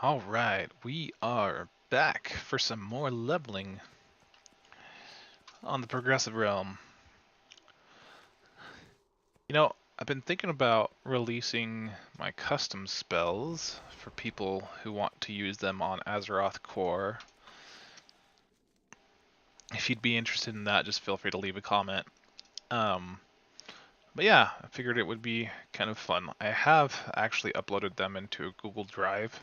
Alright, we are back for some more leveling on the Progressive Realm. You know, I've been thinking about releasing my custom spells for people who want to use them on Azeroth Core. If you'd be interested in that, just feel free to leave a comment. But yeah, I figured it would be kind of fun. I have actually uploaded them into Google Drive.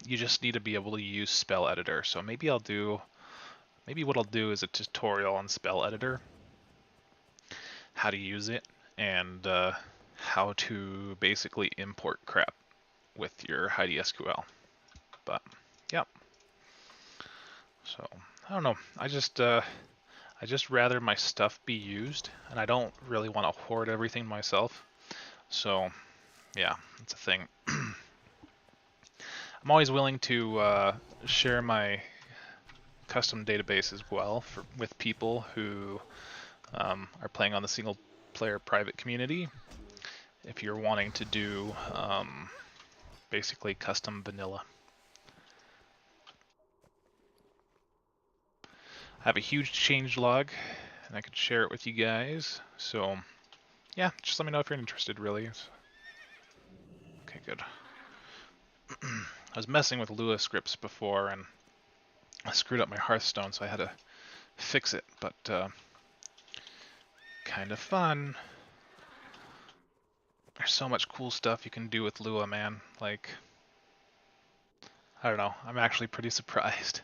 You just need to be able to use Spell Editor, so maybe what I'll do is a tutorial on Spell Editor, how to use it, and how to basically import crap with your Heidi SQL. But yeah, so I don't know. I just rather my stuff be used, and I don't really want to hoard everything myself. So yeah, that's a thing. I'm always willing to share my custom database as well with people who are playing on the single player private community. If you're wanting to do basically custom vanilla. I have a huge changelog and I could share it with you guys. So yeah, just let me know if you're interested really. Okay, good. I was messing with Lua scripts before and I screwed up my Hearthstone, so I had to fix it, but kind of fun. There's so much cool stuff you can do with Lua, man. Like, I don't know, I'm actually pretty surprised.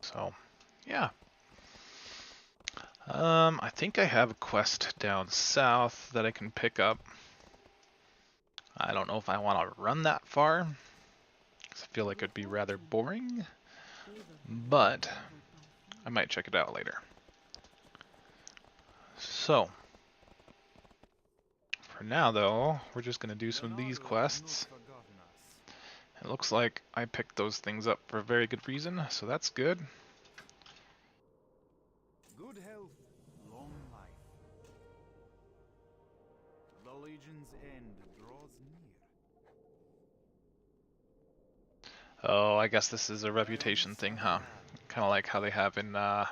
So, yeah. I think I have a quest down south that I can pick up. I don't know if I want to run that far, because I feel like it'd be rather boring, but I might check it out later. So, for now though, we're just going to do some of these quests. It looks like I picked those things up for a very good reason, so that's good. Good health, long life. The Legion's end draws near. Oh, I guess this is a reputation thing, huh? Kind of like how they have in the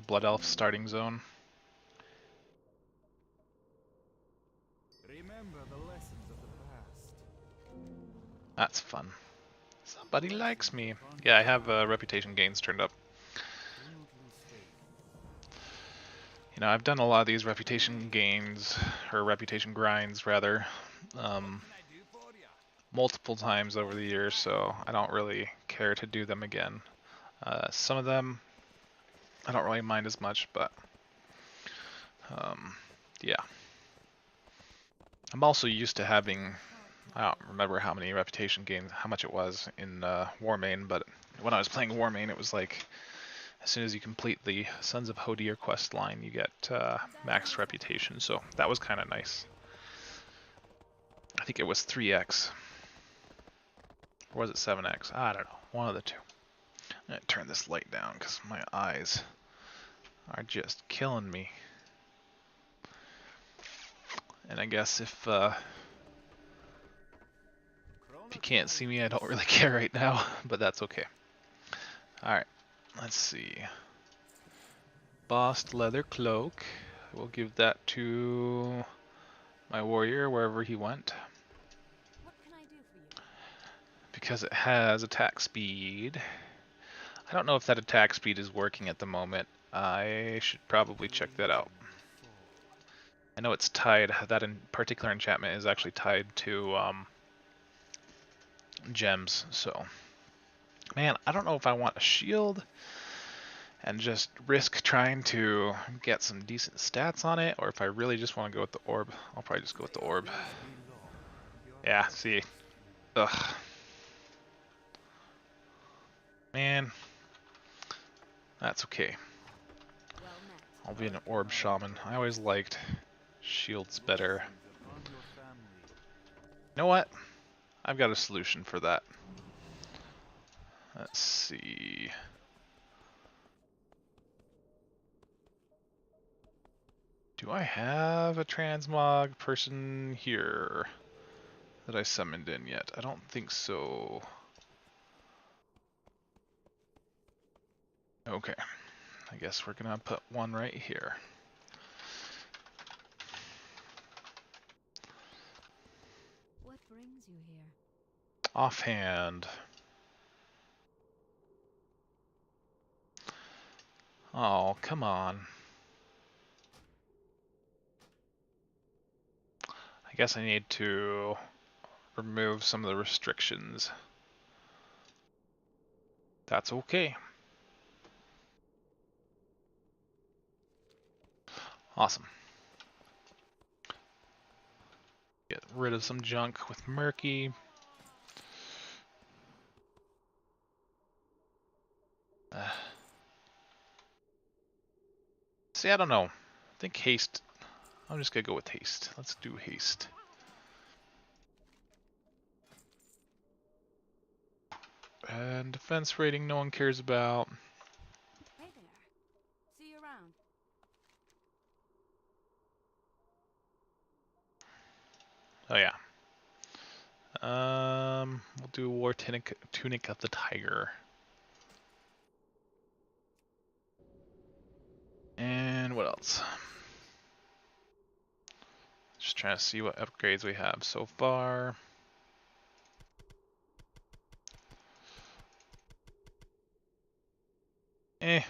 Blood Elf starting zone. Remember the lessons of the past. That's fun. Somebody likes me. Yeah, I have reputation gains turned up. You know, I've done a lot of these reputation gains, or reputation grinds rather, multiple times over the years, so I don't really care to do them again. Some of them I don't really mind as much, but yeah. I'm also used to having, I don't remember how many reputation gains, how much it was in Warmane, but when I was playing Warmane, it was like as soon as you complete the Sons of Hodir quest line, you get max reputation, so that was kind of nice. I think it was 3x. Or was it 7x? I don't know. One of the two. I'm going to turn this light down because my eyes are just killing me. And I guess if you can't see me, I don't really care right now, but that's okay. Alright, let's see. Bossed leather cloak. We'll give that to my warrior wherever he went. What can I do for you? Because it has attack speed. I don't know if that attack speed is working at the moment. I should probably check that out. I know it's tied, that in particular enchantment is actually tied to gems, so. Man, I don't know if I want a shield and just risk trying to get some decent stats on it, or if I really just want to go with the orb. I'll probably just go with the orb. Yeah, see. Ugh. Man. That's okay. I'll be an orb shaman. I always liked shields better. You know what? I've got a solution for that. Let's see. Do I have a transmog person here that I summoned in yet? I don't think so. Okay, I guess we're gonna put one right here. What brings you here? Offhand. Oh, come on. I guess I need to remove some of the restrictions. That's okay. Awesome. Get rid of some junk with Murky. See, I don't know. I think haste. I'm just gonna go with haste. Let's do haste. And defense rating no one cares about. Hey there. See you around. Oh yeah. We'll do War Tunic of the Tiger. And what else? Just trying to see what upgrades we have so far. Eh.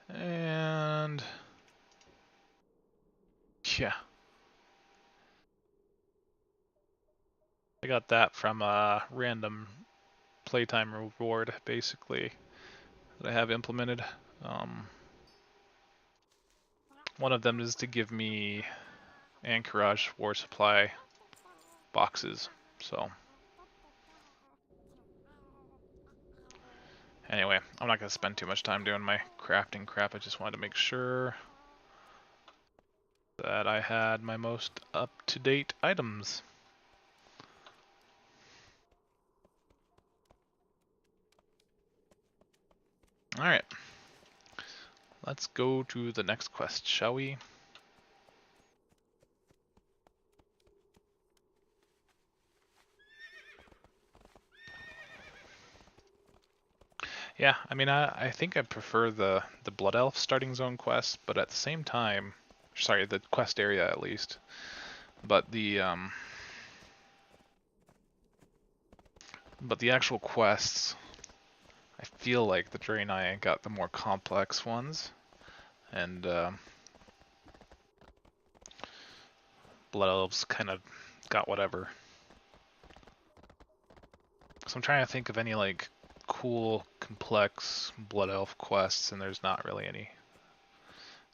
And yeah. I got that from a random playtime reward, basically, that I have implemented. One of them is to give me Anchorage War Supply boxes, so... Anyway, I'm not going to spend too much time doing my crafting crap. I just wanted to make sure that I had my most up-to-date items. Alright. Let's go to the next quest, shall we? Yeah, I mean, I think I prefer the Blood Elf starting zone quest, but at the same time... Sorry, the quest area at least. But the actual quests, I feel like the Draenei got the more complex ones, and Blood Elves kind of got whatever. So I'm trying to think of any like cool, complex Blood Elf quests, and there's not really any.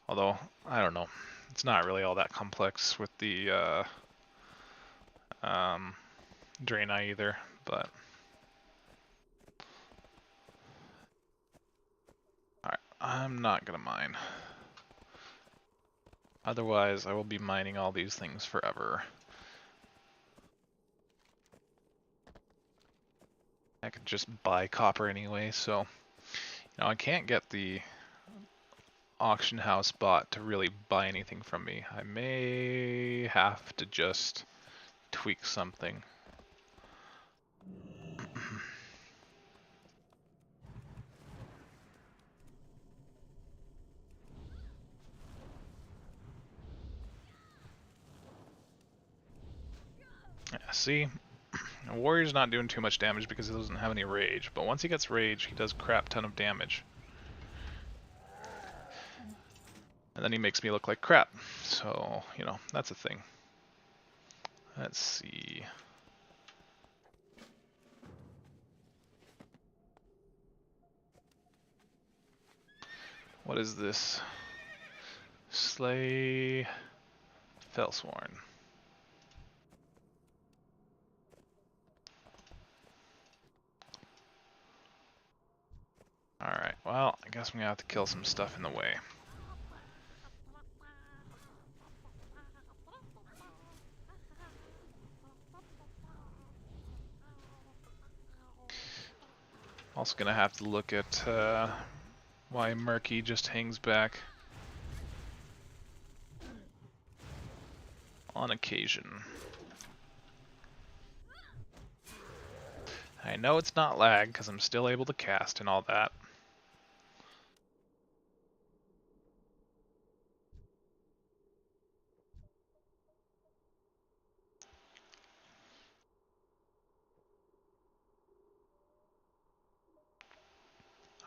Although, I don't know. It's not really all that complex with the Draenei either, but... Alright, I'm not gonna mine. Otherwise, I will be mining all these things forever. I could just buy copper anyway, so... You know, I can't get the auction house bot to really buy anything from me. I may have to just tweak something. Yeah, see? Warrior's not doing too much damage because he doesn't have any rage, but once he gets rage, he does a crap ton of damage. And then he makes me look like crap. So, you know, that's a thing. Let's see. What is this? Slay Fellsworn. Alright, well, I guess I'm gonna have to kill some stuff in the way. Also gonna have to look at why Murky just hangs back on occasion. I know it's not lag because I'm still able to cast and all that.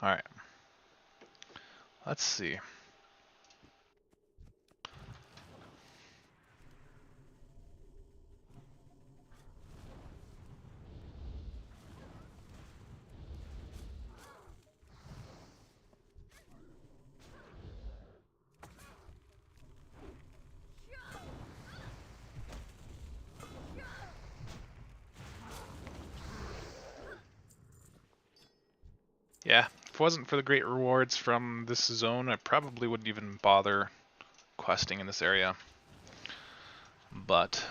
Alright. Let's see. Yeah, if it wasn't for the great rewards from this zone, I probably wouldn't even bother questing in this area. But,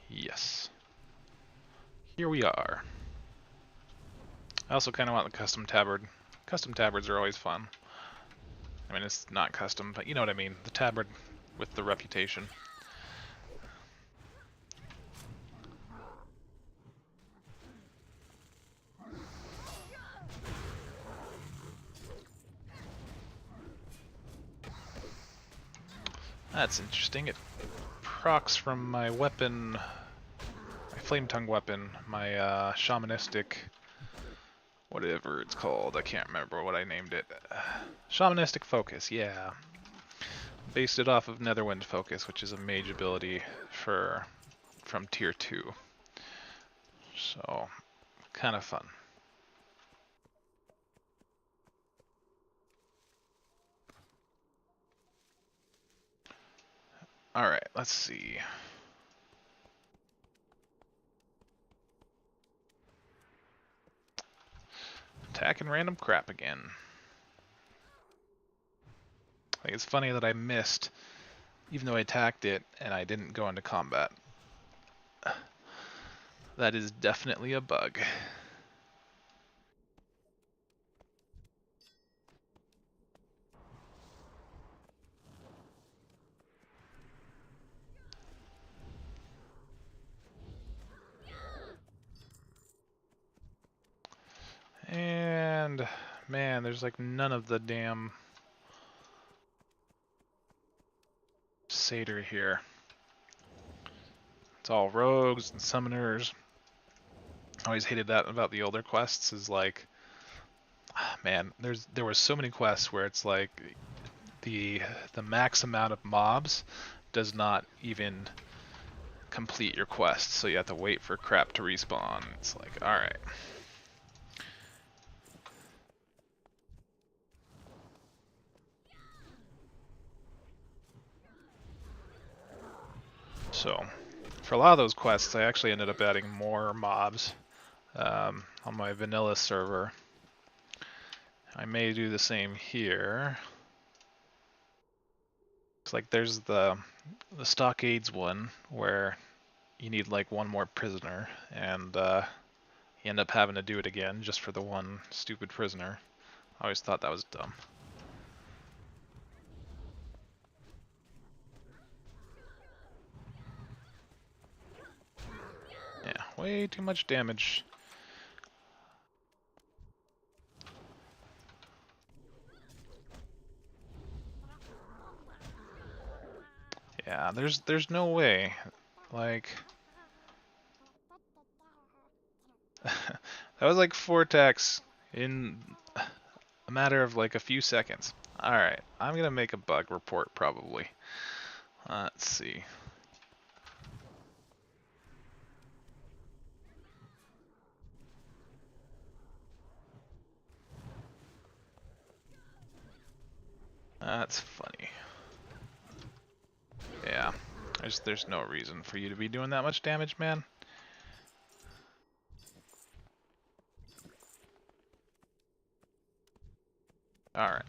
yes. Here we are. I also kind of want the custom tabard. Custom tabards are always fun. I mean, it's not custom, but you know what I mean. The tabard with the reputation. That's interesting. It procs from my weapon, my flame tongue weapon, my shamanistic, whatever it's called. I can't remember what I named it. Shamanistic focus, yeah. Based it off of Netherwind focus, which is a mage ability from tier 2. So, kind of fun. Alright, let's see. Attacking random crap again. I think it's funny that I missed, even though I attacked it, and I didn't go into combat. That is definitely a bug. And man, there's like none of the damn satyr here. It's all rogues and summoners. I always hated that about the older quests, is like, man, there were so many quests where it's like the max amount of mobs does not even complete your quest, so you have to wait for crap to respawn. It's like, alright. So, for a lot of those quests, I actually ended up adding more mobs on my vanilla server. I may do the same here. It's like there's the stockades one where you need like one more prisoner, and you end up having to do it again just for the one stupid prisoner. I always thought that was dumb. Yeah, way too much damage. Yeah, there's no way. Like that was like 4 attacks in a matter of like a few seconds. Alright, I'm gonna make a bug report probably. Let's see. That's funny. Yeah, there's no reason for you to be doing that much damage, man. Alright.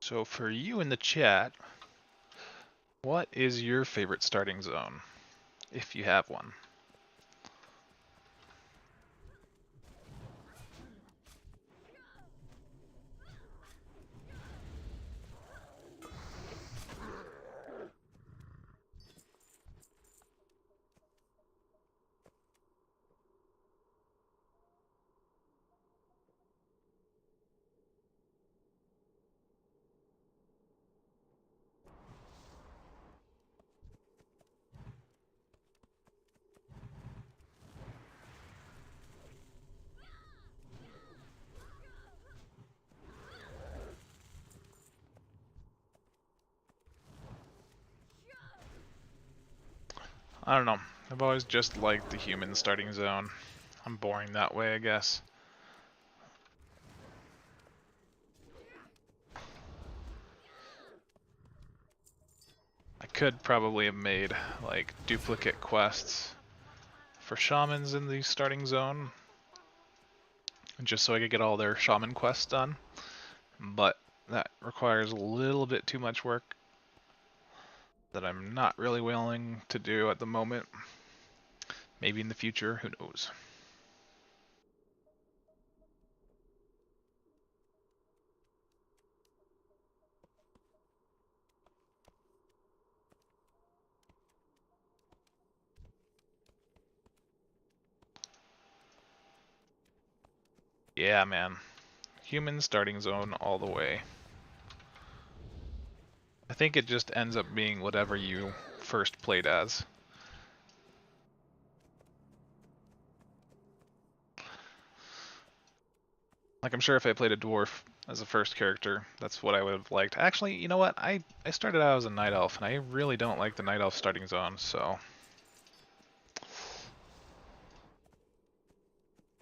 So for you in the chat, what is your favorite starting zone, if you have one? I don't know. I've always just liked the human starting zone. I'm boring that way, I guess. I could probably have made like duplicate quests for shamans in the starting zone, just so I could get all their shaman quests done, but that requires a little bit too much work that I'm not really willing to do at the moment. Maybe in the future, who knows. Yeah, man. Human starting zone all the way. I think it just ends up being whatever you first played as. Like, I'm sure if I played a dwarf as a first character, that's what I would have liked. Actually, you know what? I started out as a night elf, and I really don't like the night elf starting zone, so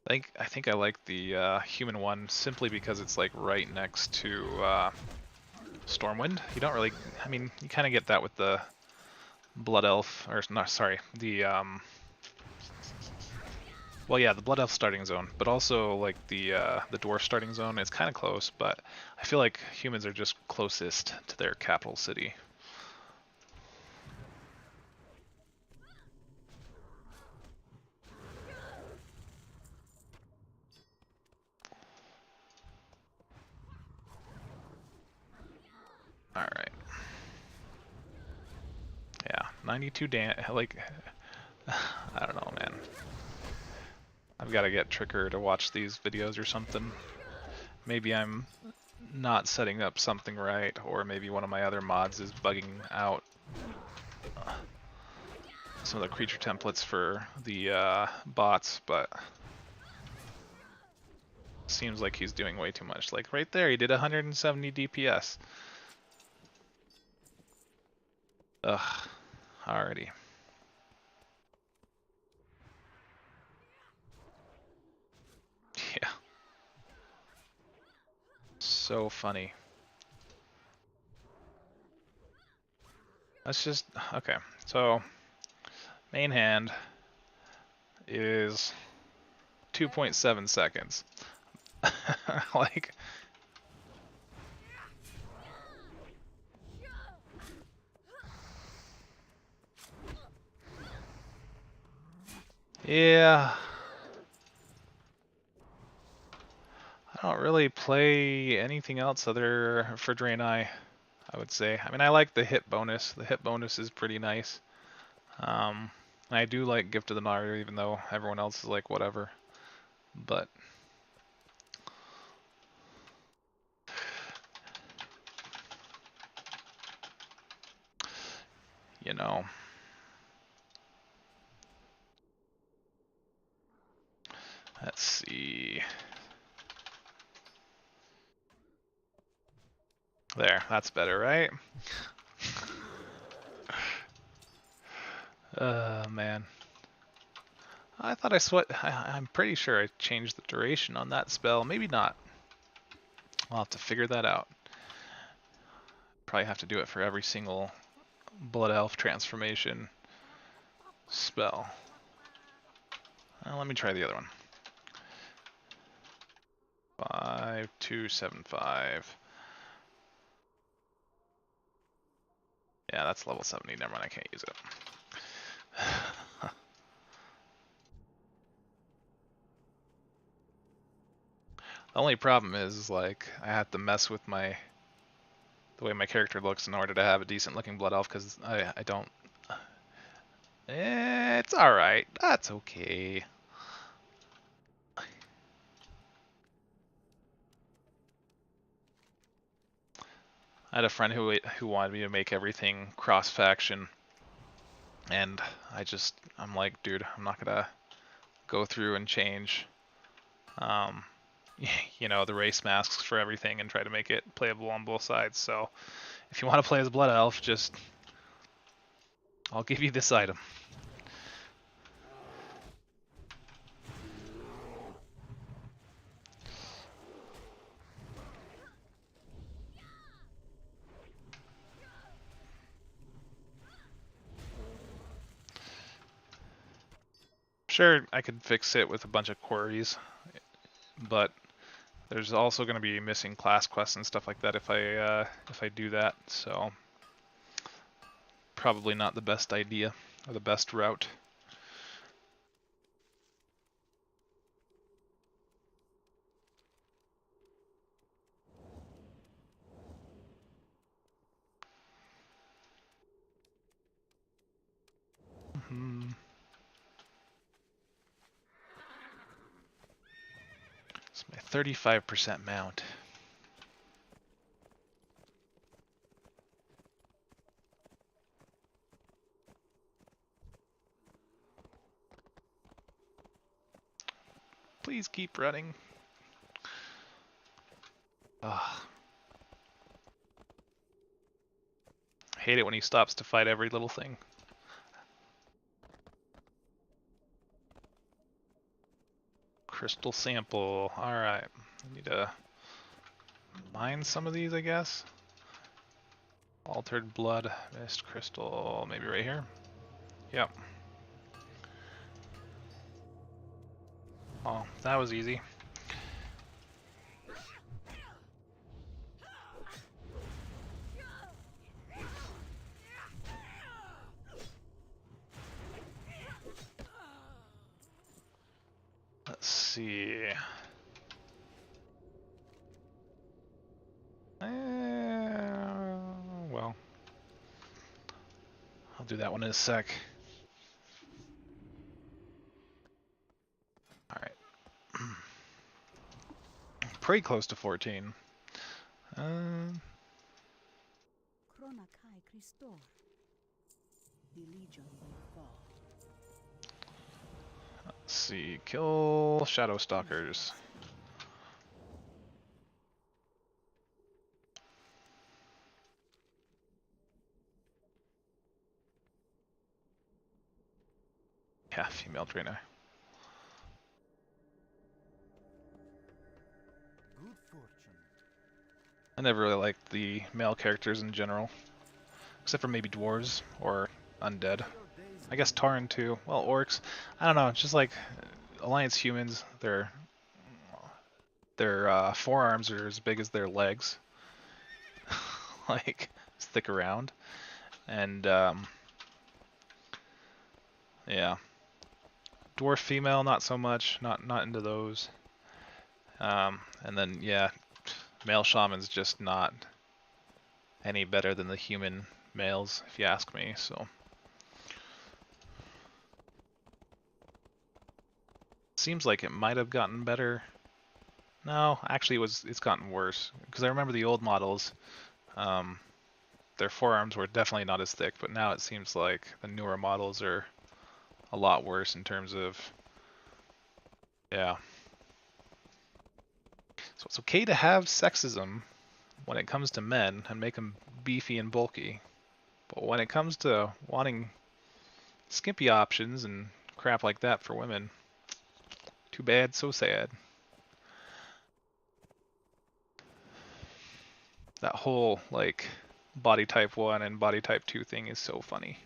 I think I like the human one simply because it's like right next to Stormwind. You don't really, I mean, you kind of get that with the Blood Elf, or no, sorry, well, yeah, the Blood Elf starting zone, but also like the Dwarf starting zone. It's kind of close, but I feel like humans are just closest to their capital city. All right. Yeah, 92 like, I don't know, man. I've got to get Trickerer to watch these videos or something. Maybe I'm not setting up something right, or maybe one of my other mods is bugging out some of the creature templates for the bots, but seems like he's doing way too much. Like right there, he did 170 DPS. Ugh, already. Yeah. So funny. Let's just, okay, so main hand is 2.7 seconds. Like, yeah, I don't really play anything else other for Draenei, I would say. I mean, I like the hit bonus. The hit bonus is pretty nice. I do like Gift of the Mario, even though everyone else is like whatever. But you know, let's see. There, that's better, right? Man. I thought I'm pretty sure I changed the duration on that spell. Maybe not. I'll have to figure that out. Probably have to do it for every single Blood Elf transformation spell. Let me try the other one. 5275. Yeah, that's level 70. Never mind, I can't use it. The only problem is like I have to mess with the way my character looks in order to have a decent looking blood elf, because I don't. It's all right. That's okay. I had a friend who wanted me to make everything cross faction, and I'm like, dude, I'm not gonna go through and change, um, the race masks for everything and try to make it playable on both sides. So if you want to play as blood elf, I'll give you this item. Sure, I could fix it with a bunch of queries, but there's also going to be missing class quests and stuff like that if I do that. So probably not the best idea or the best route. Hmm. It's my 35% mount. Please keep running. Ugh. Hate it when he stops to fight every little thing. Crystal sample. Alright. I need to mine some of these, I guess. Altered blood, mist crystal, maybe right here. Yep. Oh, that was easy. Let's see. Well, I'll do that one in a sec. Alright. Pretty close to 14. Let's see. Kill Shadow Stalkers. Yeah, female trainer. Good fortune. I never really liked the male characters in general, except for maybe dwarves or undead. Your days I guess Tauren too. Well, orcs. I don't know. It's just like Alliance humans. Their forearms are as big as their legs, like stick around, and yeah. Dwarf female, not so much. Not into those. And then yeah, male shaman's just not any better than the human males, if you ask me. So seems like it might have gotten better. No, actually, it's gotten worse because I remember the old models. Um, their forearms were definitely not as thick, but now it seems like the newer models are a lot worse in terms of, yeah. So it's okay to have sexism when it comes to men and make them beefy and bulky, but when it comes to wanting skimpy options and crap like that for women, too bad, so sad. That whole like body type 1 and body type 2 thing is so funny.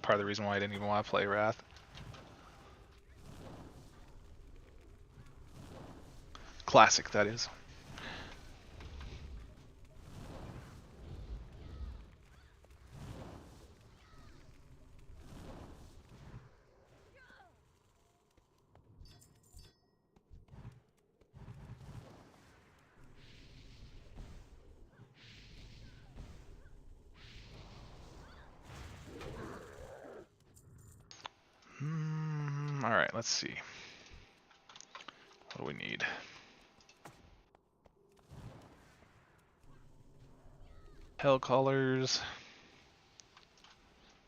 Part of the reason why I didn't even want to play Wrath. Classic, that is. let's see. What do we need? Hell collars.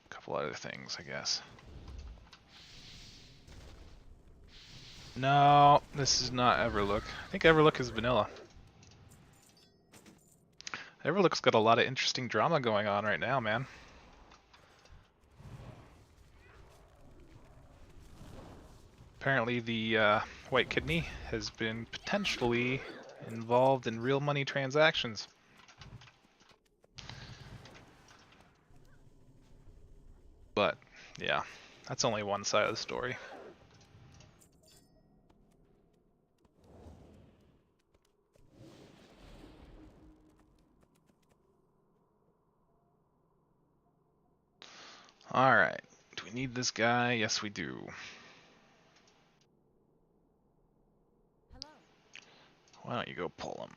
A couple other things, I guess. No, this is not Everlook. I think Everlook is vanilla. Everlook's got a lot of interesting drama going on right now, man. Apparently the White Kidney has been potentially involved in real money transactions. But, yeah, that's only one side of the story. Alright, do we need this guy? Yes, we do. Hello. Why don't you go pull him?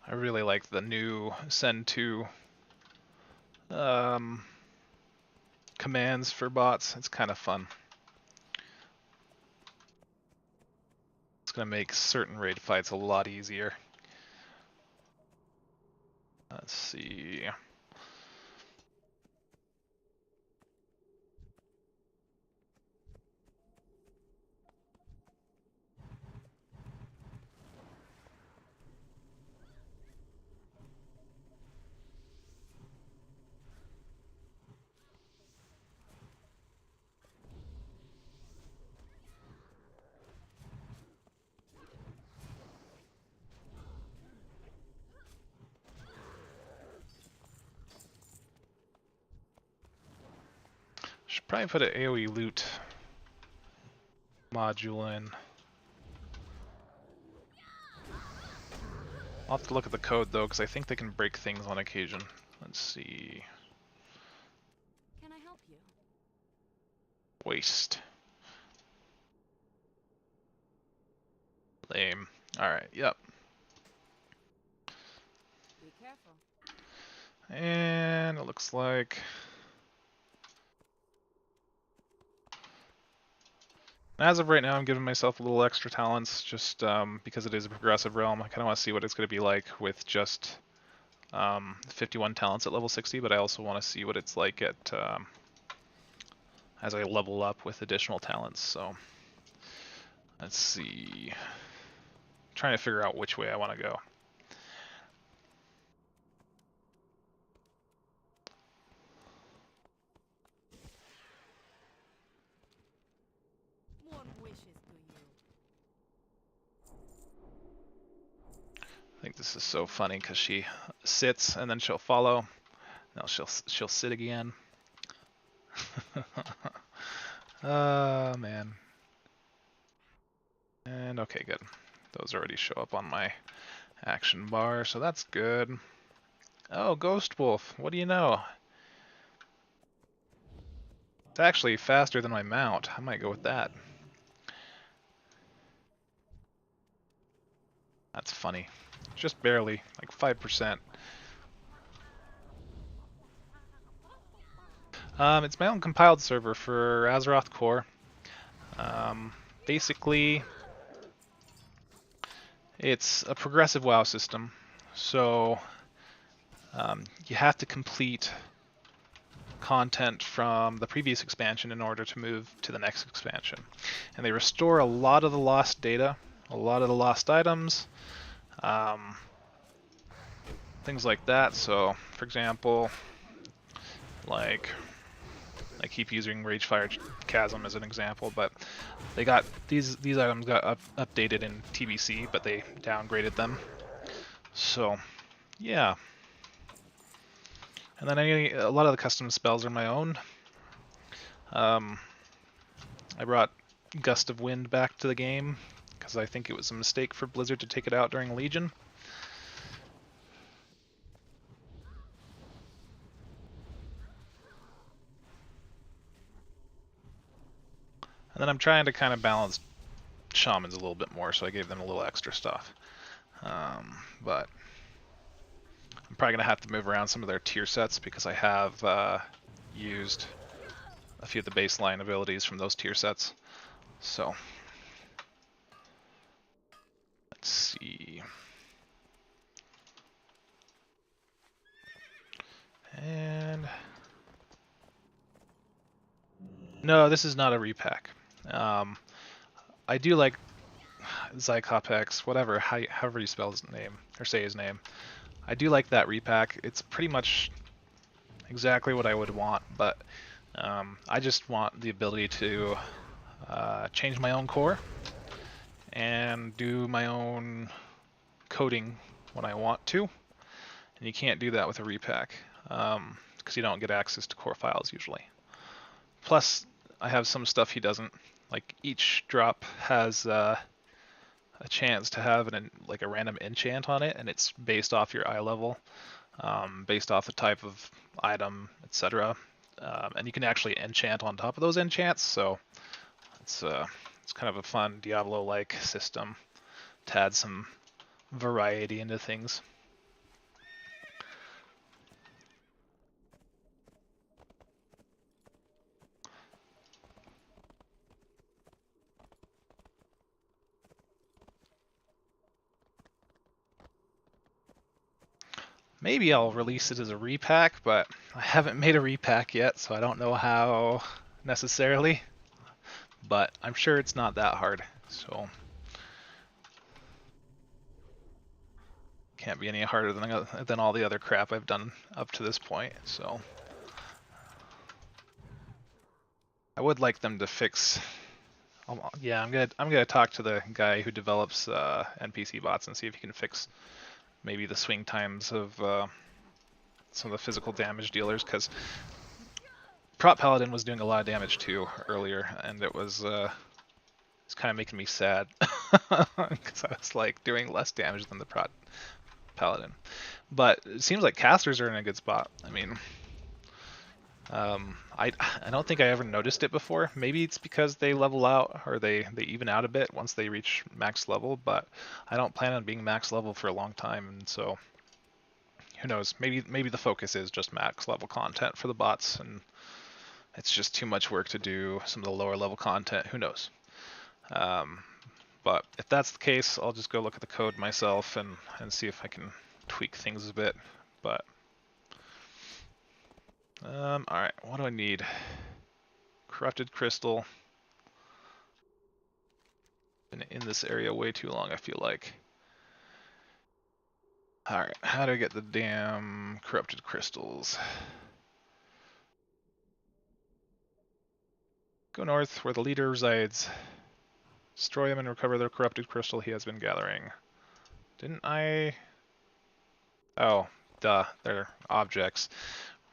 I really like the new send to commands for bots. It's kind of fun. It's going to make certain raid fights a lot easier. Let's see. Should probably put an AoE loot module in. I'll have to look at the code though, because I think they can break things on occasion. Let's see. Can I help you? Waste. Lame. Alright, yep. Be careful. And it looks like... As of right now, I'm giving myself a little extra talents, just because it is a progressive realm. I kind of want to see what it's going to be like with just 51 talents at level 60, but I also want to see what it's like at as I level up with additional talents. So let's see. I'm trying to figure out which way I want to go. What wishes do you? I think this is so funny because she sits and then she'll follow. Now she'll sit again. Man. And okay, good. Those already show up on my action bar, so that's good. Oh, Ghost Wolf, what do you know? It's actually faster than my mount. I might go with that. That's funny. Just barely, like 5%. It's my own compiled server for Azeroth Core. Basically, it's a progressive WoW system, so you have to complete content from the previous expansion in order to move to the next expansion. And they restore a lot of the lost data, a lot of the lost items, things like that. So, for example, like I keep using Ragefire Chasm as an example, but they got these items got updated in TBC, but they downgraded them. So, yeah. And then a lot of the custom spells are my own. I brought Gust of Wind back to the game because I think it was a mistake for Blizzard to take it out during Legion. then I'm trying to kind of balance Shamans a little bit more, so I gave them a little extra stuff. But I'm probably going to have to move around some of their tier sets because I have used a few of the baseline abilities from those tier sets. So, let's see. And no, this is not a repack. I do like Zykopex, whatever, however you spell his name, or say his name. I do like that repack. It's pretty much exactly what I would want, but I just want the ability to change my own core and do my own coding when I want to. And you can't do that with a repack because you don't get access to core files usually. Plus, I have some stuff he doesn't. Like each drop has a chance to have like a random enchant on it, and it's based off your eye level, based off the type of item, etc. And you can actually enchant on top of those enchants, so it's kind of a fun Diablo-like system to add some variety into things. Maybe I'll release it as a repack, but I haven't made a repack yet, so I don't know how necessarily. But I'm sure it's not that hard, so can't be any harder than all the other crap I've done up to this point. So I would like them to fix. Yeah, I'm gonna talk to the guy who develops NPC bots and see if he can fix maybe the swing times of some of the physical damage dealers, because Prop Paladin was doing a lot of damage too earlier, and it's kind of making me sad because I was like doing less damage than the Prop Paladin. But it seems like casters are in a good spot. I mean, I don't think I ever noticed it before. Maybe it's because they level out or they even out a bit once they reach max level, but I don't plan on being max level for a long time, and so who knows? Maybe the focus is just max level content for the bots, and it's just too much work to do some of the lower level content. Who knows? But if that's the case, I'll just go look at the code myself and see if I can tweak things a bit. But all right, what do I need? Corrupted crystal. Been in this area way too long, I feel like. All right, how do I get the damn corrupted crystals? Go north where the leader resides. Destroy him and recover the corrupted crystal he has been gathering. Didn't I? Oh, duh, they're objects.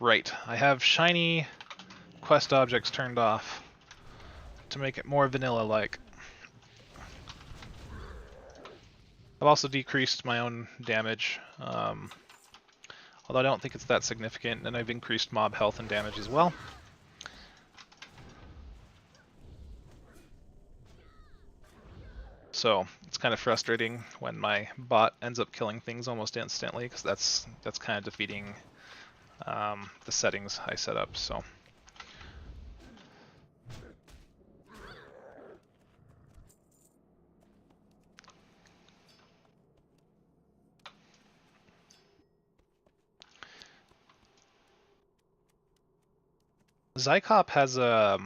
Right, I have shiny quest objects turned off to make it more vanilla-like. I've also decreased my own damage, although I don't think it's that significant, and I've increased mob health and damage as well. So it's kind of frustrating when my bot ends up killing things almost instantly, because that's kind of defeating the settings I set up. So. Zykop has a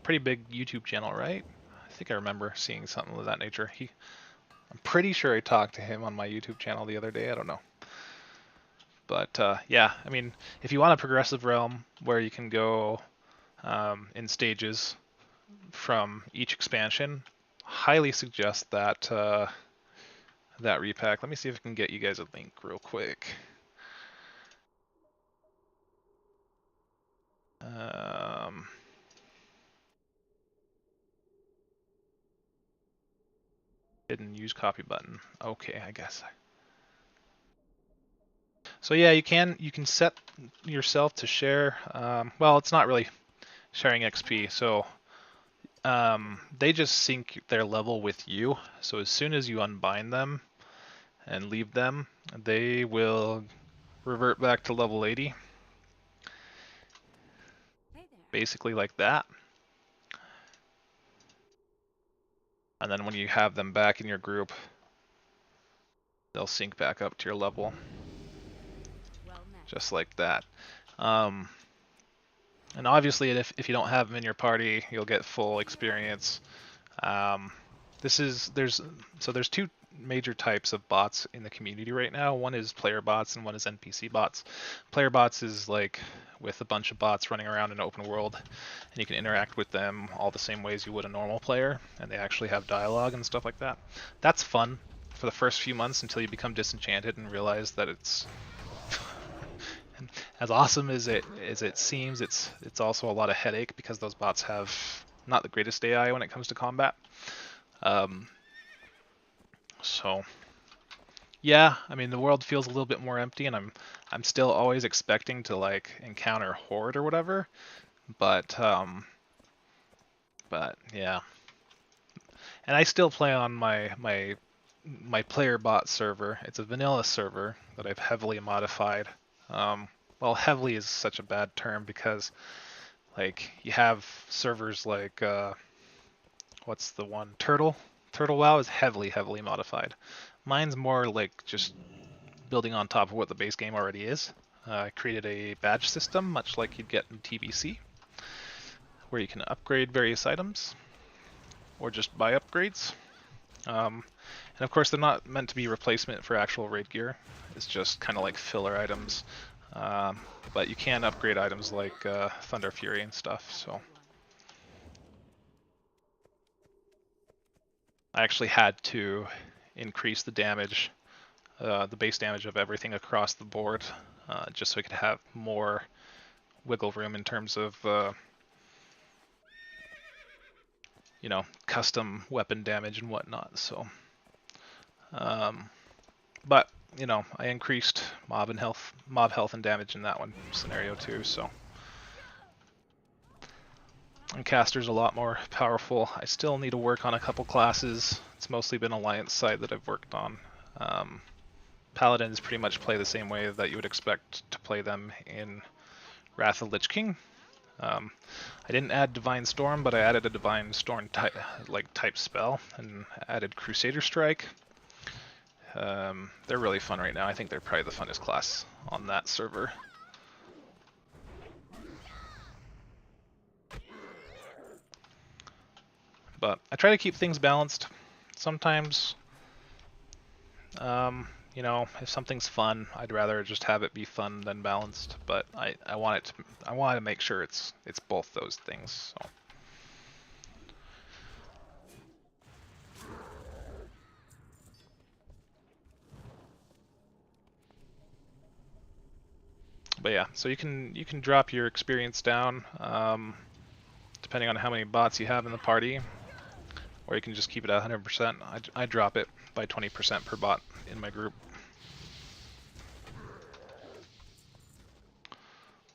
pretty big YouTube channel, right? I think I remember seeing something of that nature. I'm pretty sure I talked to him on my YouTube channel the other day. I don't know. But yeah, I mean, if you want a progressive realm where you can go in stages from each expansion, highly suggest that that repack. Let me see if I can get you guys a link real quick. Hidden use copy button. Okay, I guess. So yeah, you can set yourself to share. Well, it's not really sharing XP. So they just sync their level with you. So as soon as you unbind them and leave them, they will revert back to level 80, Hey there. basically like that. And then when you have them back in your group, they'll sync back up to your level, Well met. just like that. And obviously, if you don't have them in your party, you'll get full experience. There's two major types of bots in the community right now. One is player bots and one is NPC bots. Player bots is like with a bunch of bots running around in an open world, and you can interact with them all the same ways you would a normal player, and they actually have dialogue and stuff like that. That's fun for the first few months until you become disenchanted and realize that it's as awesome as it seems, it's also a lot of headache because those bots have not the greatest AI when it comes to combat. So yeah, I mean the world feels a little bit more empty, and I'm still always expecting to like encounter Horde or whatever, but yeah, and I still play on my player bot server. It's a vanilla server that I've heavily modified. Well, heavily is such a bad term because like you have servers like what's the one? Turtle WoW is heavily modified. Mine's more like just building on top of what the base game already is. I created a badge system, much like you'd get in TBC, where you can upgrade various items or just buy upgrades. And of course, they're not meant to be replacement for actual raid gear. It's just kind of like filler items. But you can upgrade items like Thunder Fury and stuff. So I actually had to increase the damage, the base damage of everything across the board, just so I could have more wiggle room in terms of, you know, custom weapon damage and whatnot. So, but you know, I increased mob health and damage in that one scenario too. So, and caster's a lot more powerful. I still need to work on a couple classes. It's mostly been Alliance side that I've worked on. Paladins pretty much play the same way that you would expect to play them in Wrath of Lich King. I didn't add Divine Storm, but I added a Divine Storm type spell and added Crusader Strike. They're really fun right now. I think they're probably the funnest class on that server. But I try to keep things balanced. Sometimes, you know, if something's fun, I'd rather just have it be fun than balanced. But I want to make sure it's both those things. So. But yeah, so you can drop your experience down depending on how many bots you have in the party, or you can just keep it at 100%. I drop it by 20% per bot in my group.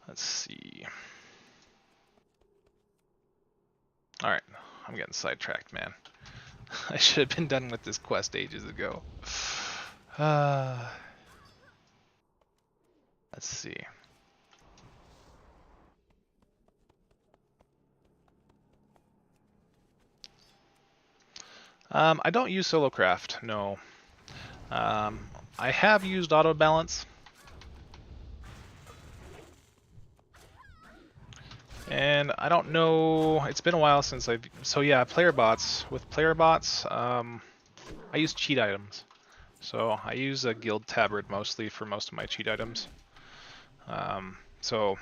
Let's see. Alright, I'm getting sidetracked, man. I should have been done with this quest ages ago. Let's see. I don't use solo craft, no. I have used auto balance. And I don't know, it's been a while since so yeah, player bots. With player bots, I use cheat items. So I use a guild tabard mostly for most of my cheat items. So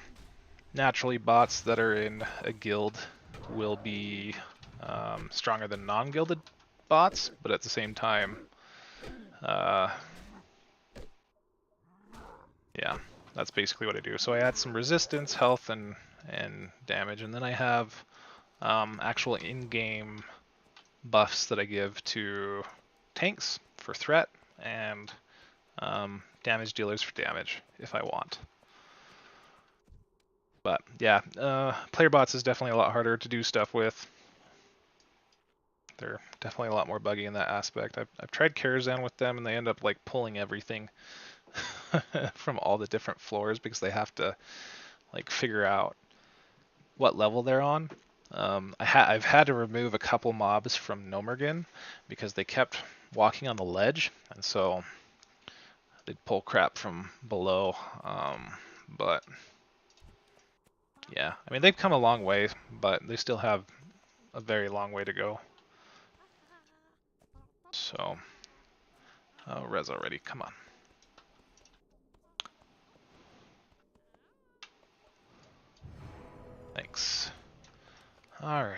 naturally bots that are in a guild will be stronger than non-guilded bots, but at the same time, yeah, that's basically what I do. So I add some resistance, health, and damage, and then I have actual in-game buffs that I give to tanks for threat and damage dealers for damage if I want. But yeah, player bots is definitely a lot harder to do stuff with. They're definitely a lot more buggy in that aspect. I've tried Karazhan with them, and they end up like pulling everything from all the different floors because they have to like figure out what level they're on. I've had to remove a couple mobs from Nomergen because they kept walking on the ledge, and so they'd pull crap from below. But yeah, I mean they've come a long way, but they still have a very long way to go. So, oh, res already, come on. Thanks. Alrighty.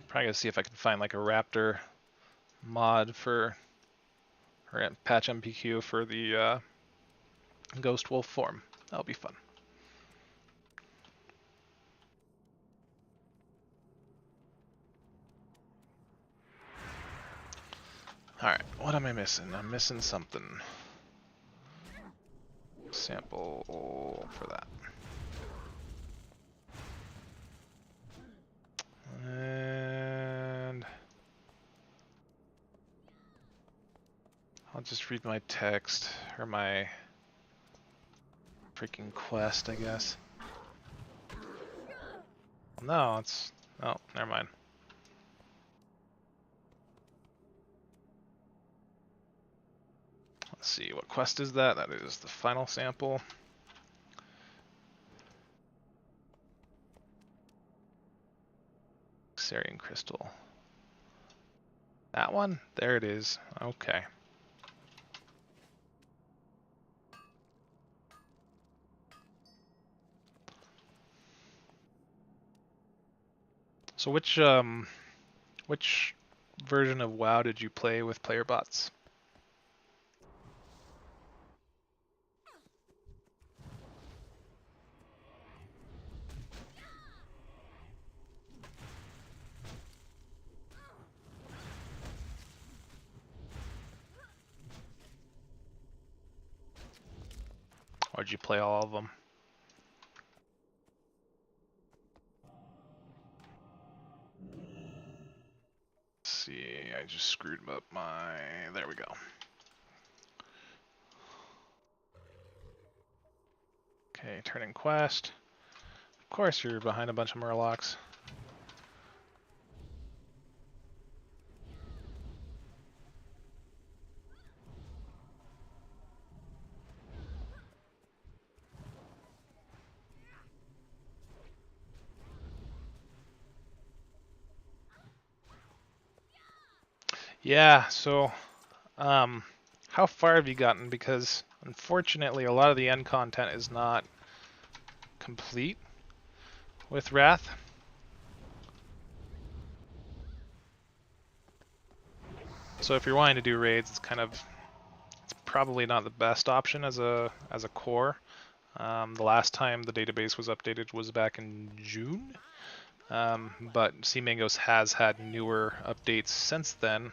Probably gonna see if I can find like a raptor mod for, or patch MPQ for the ghost wolf form. That'll be fun. Alright, what am I missing? I'm missing something. Sample for that. And I'll just read my text, or my freaking quest, I guess. No, it's, oh, never mind. Let's see, what quest is that? That is the final sample. Xerian crystal. That one? There it is. Okay. So which version of WoW did you play with player bots? Or did you play all of them? Let's see, I just screwed up my, there we go. Okay, turning quest. Of course you're behind a bunch of murlocs. Yeah, so how far have you gotten? Because unfortunately a lot of the end content is not complete with Wrath. So if you're wanting to do raids, it's probably not the best option as a core. The last time the database was updated was back in June, but Sea Mangoes has had newer updates since then.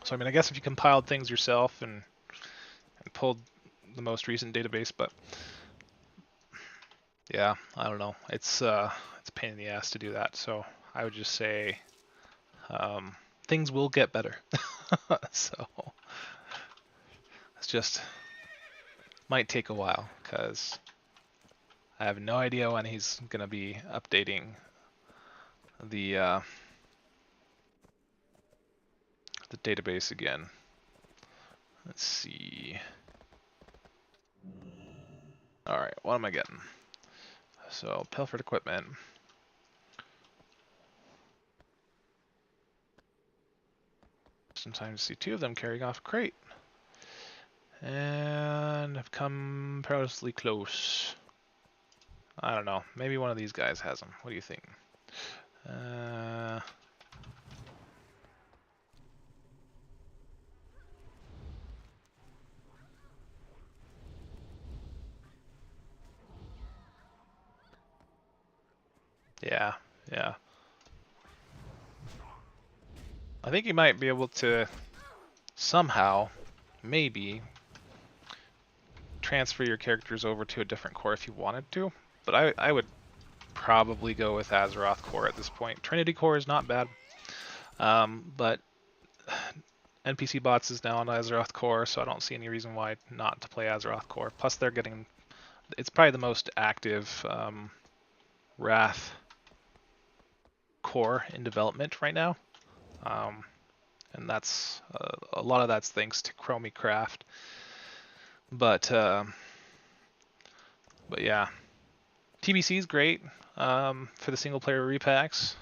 So I mean, I guess if you compiled things yourself and pulled the most recent database, but yeah, I don't know. It's a pain in the ass to do that. So I would just say things will get better. So it's just might take a while because I have no idea when he's gonna be updating the database again. Let's see. All right, what am I getting? So Pilfered equipment. Sometimes see two of them carrying off a crate. And I've come perilously close. I don't know. Maybe one of these guys has them. What do you think? Yeah, yeah. I think you might be able to somehow, maybe, transfer your characters over to a different core if you wanted to. But I would probably go with Azeroth Core at this point. Trinity Core is not bad, but NPC Bots is now on Azeroth Core, so I don't see any reason why not to play Azeroth Core. Plus, they're getting, it's probably the most active Wrath core in development right now, and that's a lot of that's thanks to Chromie Craft. But yeah, TBC is great for the single player repacks.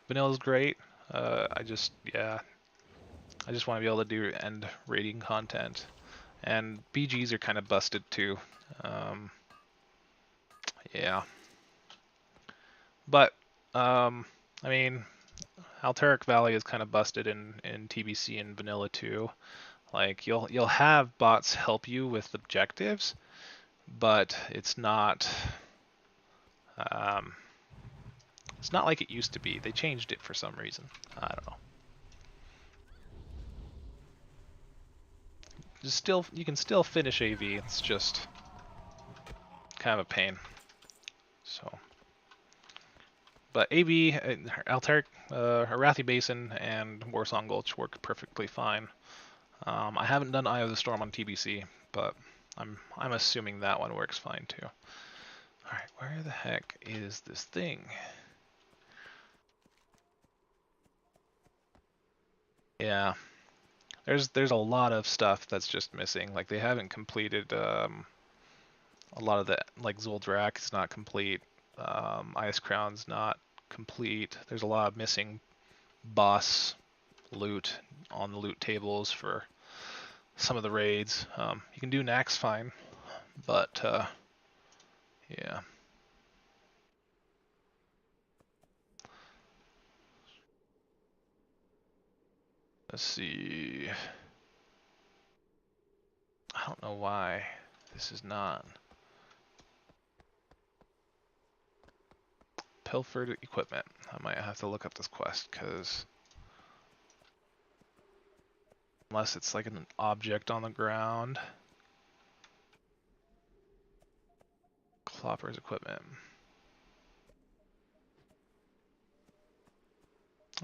Vanilla is great. I just want to be able to do end rating content, and BGs are kind of busted too. Yeah, but I mean, Alteric Valley is kind of busted in TBC and Vanilla too. Like you'll have bots help you with objectives, but it's not like it used to be. They changed it for some reason. I don't know. You can still finish AV. It's just kind of a pain. So, but AV, Alteric, Arathi Basin, and Warsong Gulch work perfectly fine. I haven't done Eye of the Storm on TBC, but I'm assuming that one works fine too. All right, where the heck is this thing? Yeah, there's a lot of stuff that's just missing. Like they haven't completed a lot of the, like Zuldrak is not complete. Ice Crown's not complete. There's a lot of missing boss loot on the loot tables for some of the raids. You can do Nax fine, but yeah. Let's see. I don't know why this is not. Pilfered equipment. I might have to look up this quest because unless it's like an object on the ground. Clopper's equipment.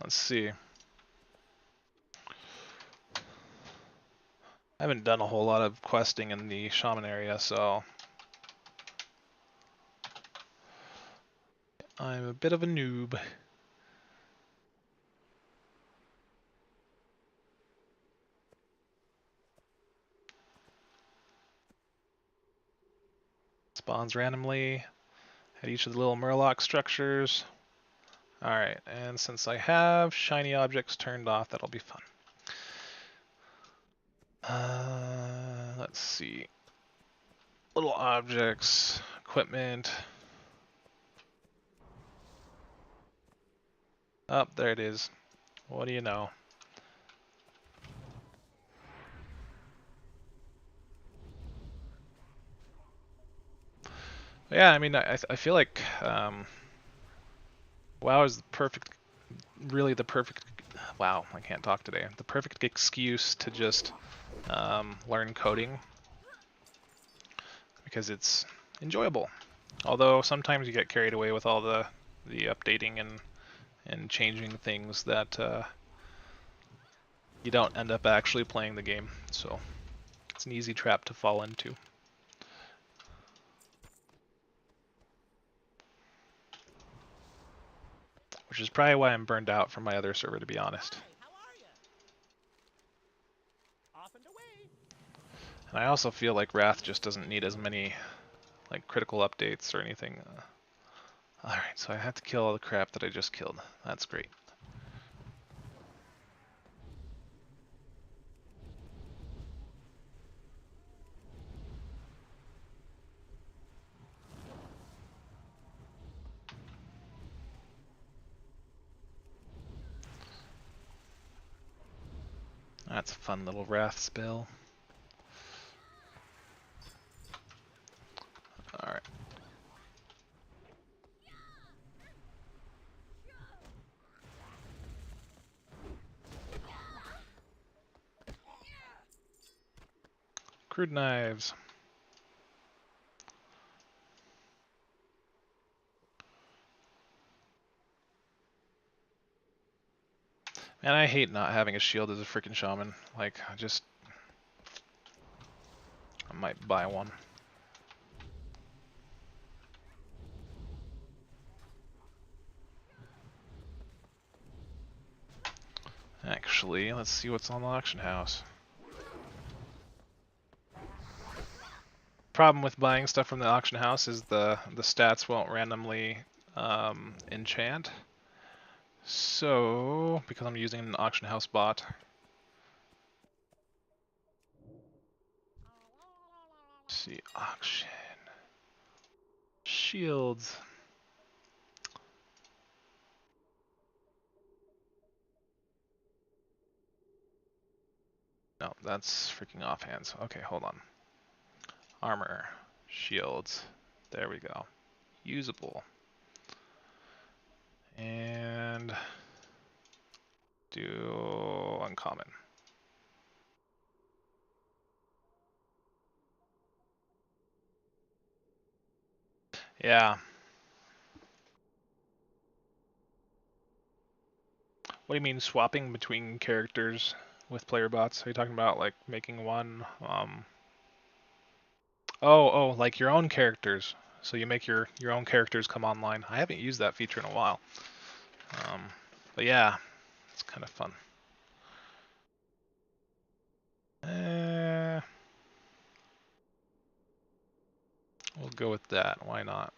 Let's see. I haven't done a whole lot of questing in the Shaman area, so I'm a bit of a noob. Spawns randomly at each of the little Murloc structures. Alright, and since I have shiny objects turned off, that'll be fun. Let's see. Little objects, equipment. Oh, there it is. What do you know? Yeah, I mean, I feel like WoW is the perfect, really the perfect, wow, I can't talk today. The perfect excuse to just learn coding because it's enjoyable. Although sometimes you get carried away with all the updating and changing things that you don't end up actually playing the game. So it's an easy trap to fall into. Which is probably why I'm burned out from my other server, to be honest. And I also feel like Wrath just doesn't need as many like critical updates or anything. Alright, so I have to kill all the crap that I just killed. That's great. That's a fun little Wrath spell. Alright. Crude knives. Man, I hate not having a shield as a freaking shaman. Like, I might buy one. Actually, let's see what's on the auction house. Problem with buying stuff from the auction house is the stats won't randomly enchant. So, because I'm using an auction house bot. Let's see, auction. Shields. No, that's freaking offhands. Okay, hold on. Armor. Shields. There we go. Usable. And do uncommon. Yeah. What do you mean swapping between characters with player bots? Are you talking about like making one oh, like your own characters. So you make your own characters come online. I haven't used that feature in a while. But yeah, it's kind of fun. We'll go with that. Why not?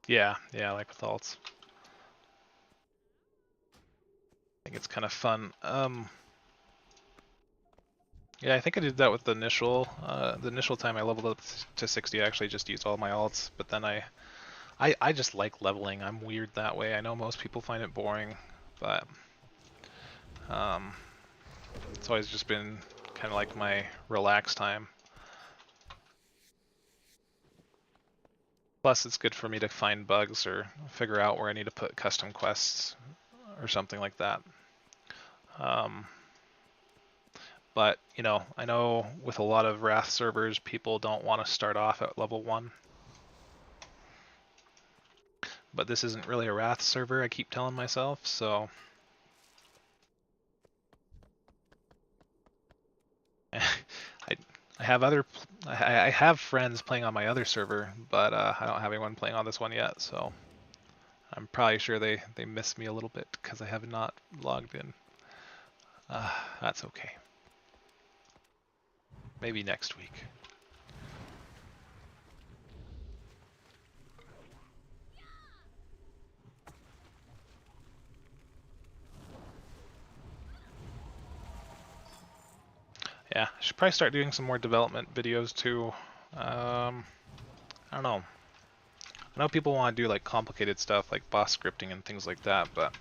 Yeah, like with alts. I think it's kind of fun. Yeah, I think I did that with the initial time I leveled up to 60. I actually just used all my alts, but then I just like leveling. I'm weird that way. I know most people find it boring, but it's always just been kind of like my relaxed time. Plus, it's good for me to find bugs or figure out where I need to put custom quests or something like that. But, you know, I know with a lot of Wrath servers, people don't want to start off at level 1. But this isn't really a Wrath server, I keep telling myself, so... I have friends playing on my other server, but I don't have anyone playing on this one yet, so... I'm probably sure they miss me a little bit because I have not logged in. That's okay. Maybe next week. Yeah, I should probably start doing some more development videos too. I don't know. I know people want to do like complicated stuff like boss scripting and things like that, but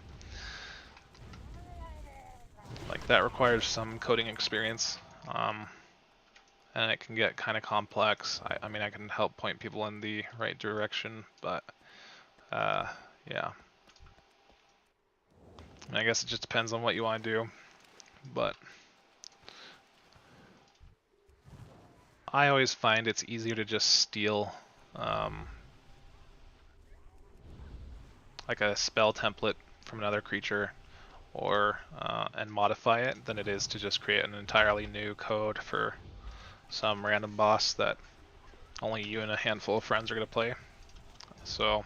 like that requires some coding experience. And it can get kind of complex. I mean, I can help point people in the right direction, but yeah. And I guess it just depends on what you want to do, but I always find it's easier to just steal like a spell template from another creature or and modify it than it is to just create an entirely new code for some random boss that only you and a handful of friends are going to play. So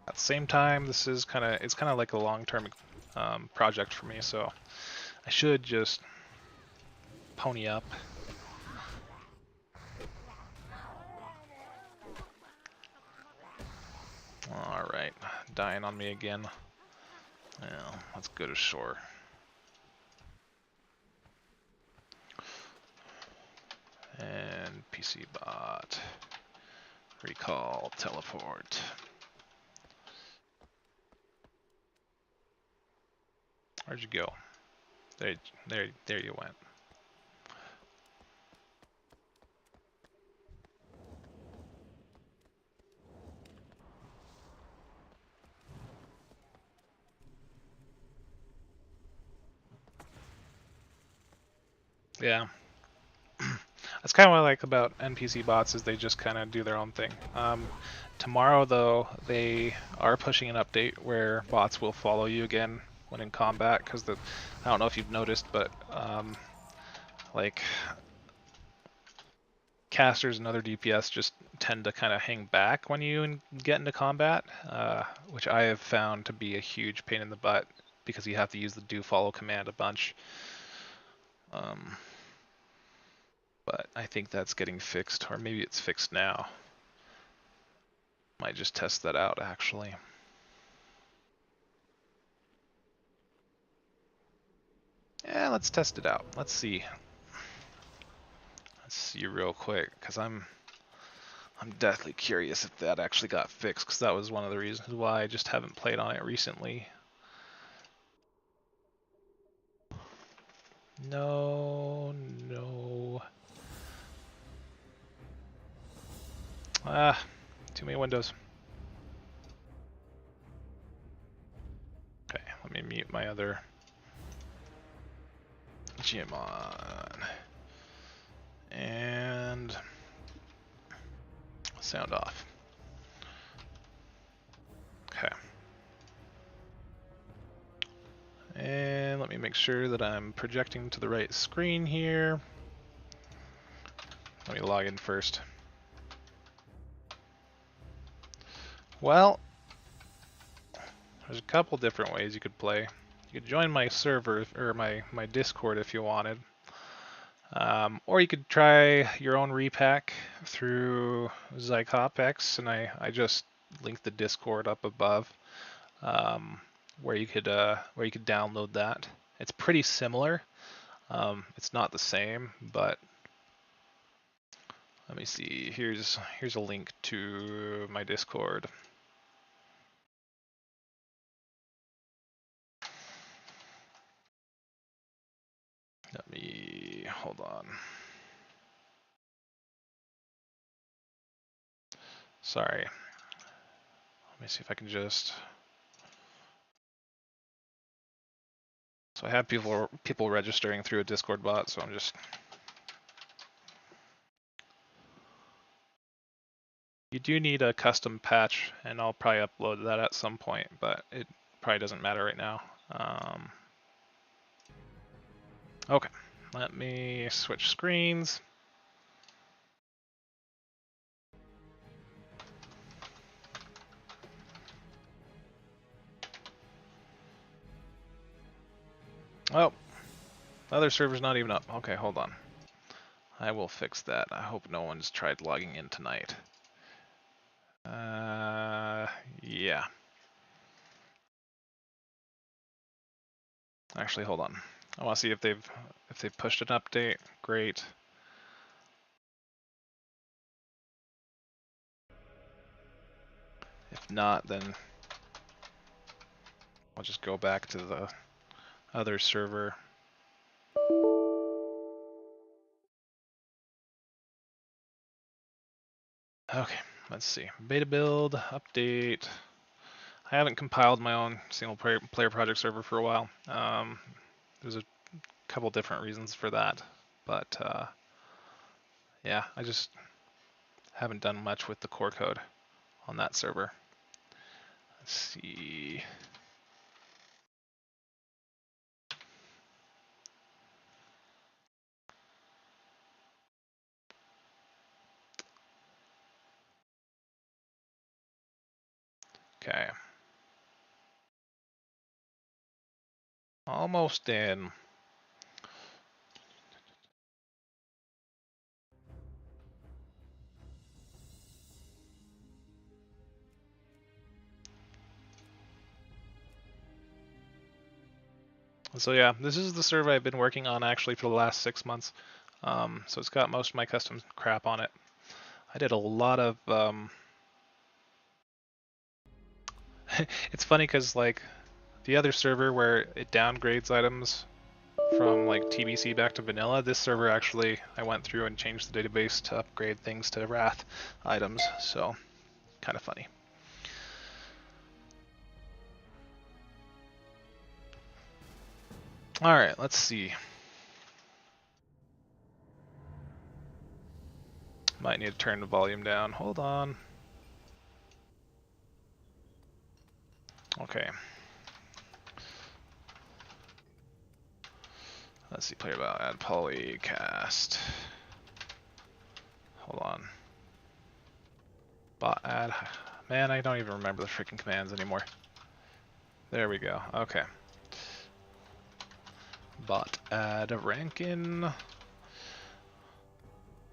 at the same time, this is it's kind of like a long-term project for me, so I should just pony up. Alright, dying on me again. Well, let's go to shore. And NPC bot. Recall, teleport. Where'd you go? There you went. Yeah. That's kind of what I like about NPC bots is they just kind of do their own thing. Tomorrow, though, they are pushing an update where bots will follow you again when in combat, because I don't know if you've noticed, but like casters and other DPS just tend to kind of hang back when you get into combat, which I have found to be a huge pain in the butt because you have to use the do follow command a bunch. But I think that's getting fixed, or maybe it's fixed now. Might just test that out actually. Yeah, let's test it out. Let's see. Let's see real quick, because I'm deathly curious if that actually got fixed, because that was one of the reasons why I just haven't played on it recently. No, no. Ah, too many windows. Okay, let me mute my other gym on. And sound off. Okay. And let me make sure that I'm projecting to the right screen here. Let me log in first. Well, there's a couple different ways you could play. You could join my server, or my Discord if you wanted. Or you could try your own repack through Zycopex, and I just linked the Discord up above, where you could download that. It's pretty similar. It's not the same, but let me see. Here's a link to my Discord. Let me hold on. Sorry. Let me see if I can just. So I have people registering through a Discord bot, so I'm just. You do need a custom patch, and I'll probably upload that at some point, but it probably doesn't matter right now. Okay, let me switch screens. Oh, the other server's not even up. Okay, hold on. I will fix that. I hope no one's tried logging in tonight. Yeah. Actually, hold on. I want to see if they've pushed an update. Great. If not, then I'll just go back to the other server. Okay, let's see. Beta build, update. I haven't compiled my own single player project server for a while. There's a couple different reasons for that, but yeah, I just haven't done much with the core code on that server. Let's see. Okay. Almost in. So yeah, this is the server I've been working on actually for the last 6 months. So it's got most of my custom crap on it. I did a lot of. It's funny because like the other server where it downgrades items from like TBC back to vanilla, this server actually I went through and changed the database to upgrade things to Wrath items. So kind of funny. All right, let's see. Might need to turn the volume down. Hold on. Okay. Let's see, player about add polycast. Hold on. Bot add. Man, I don't even remember the freaking commands anymore. There we go. Okay. Bot add rankin.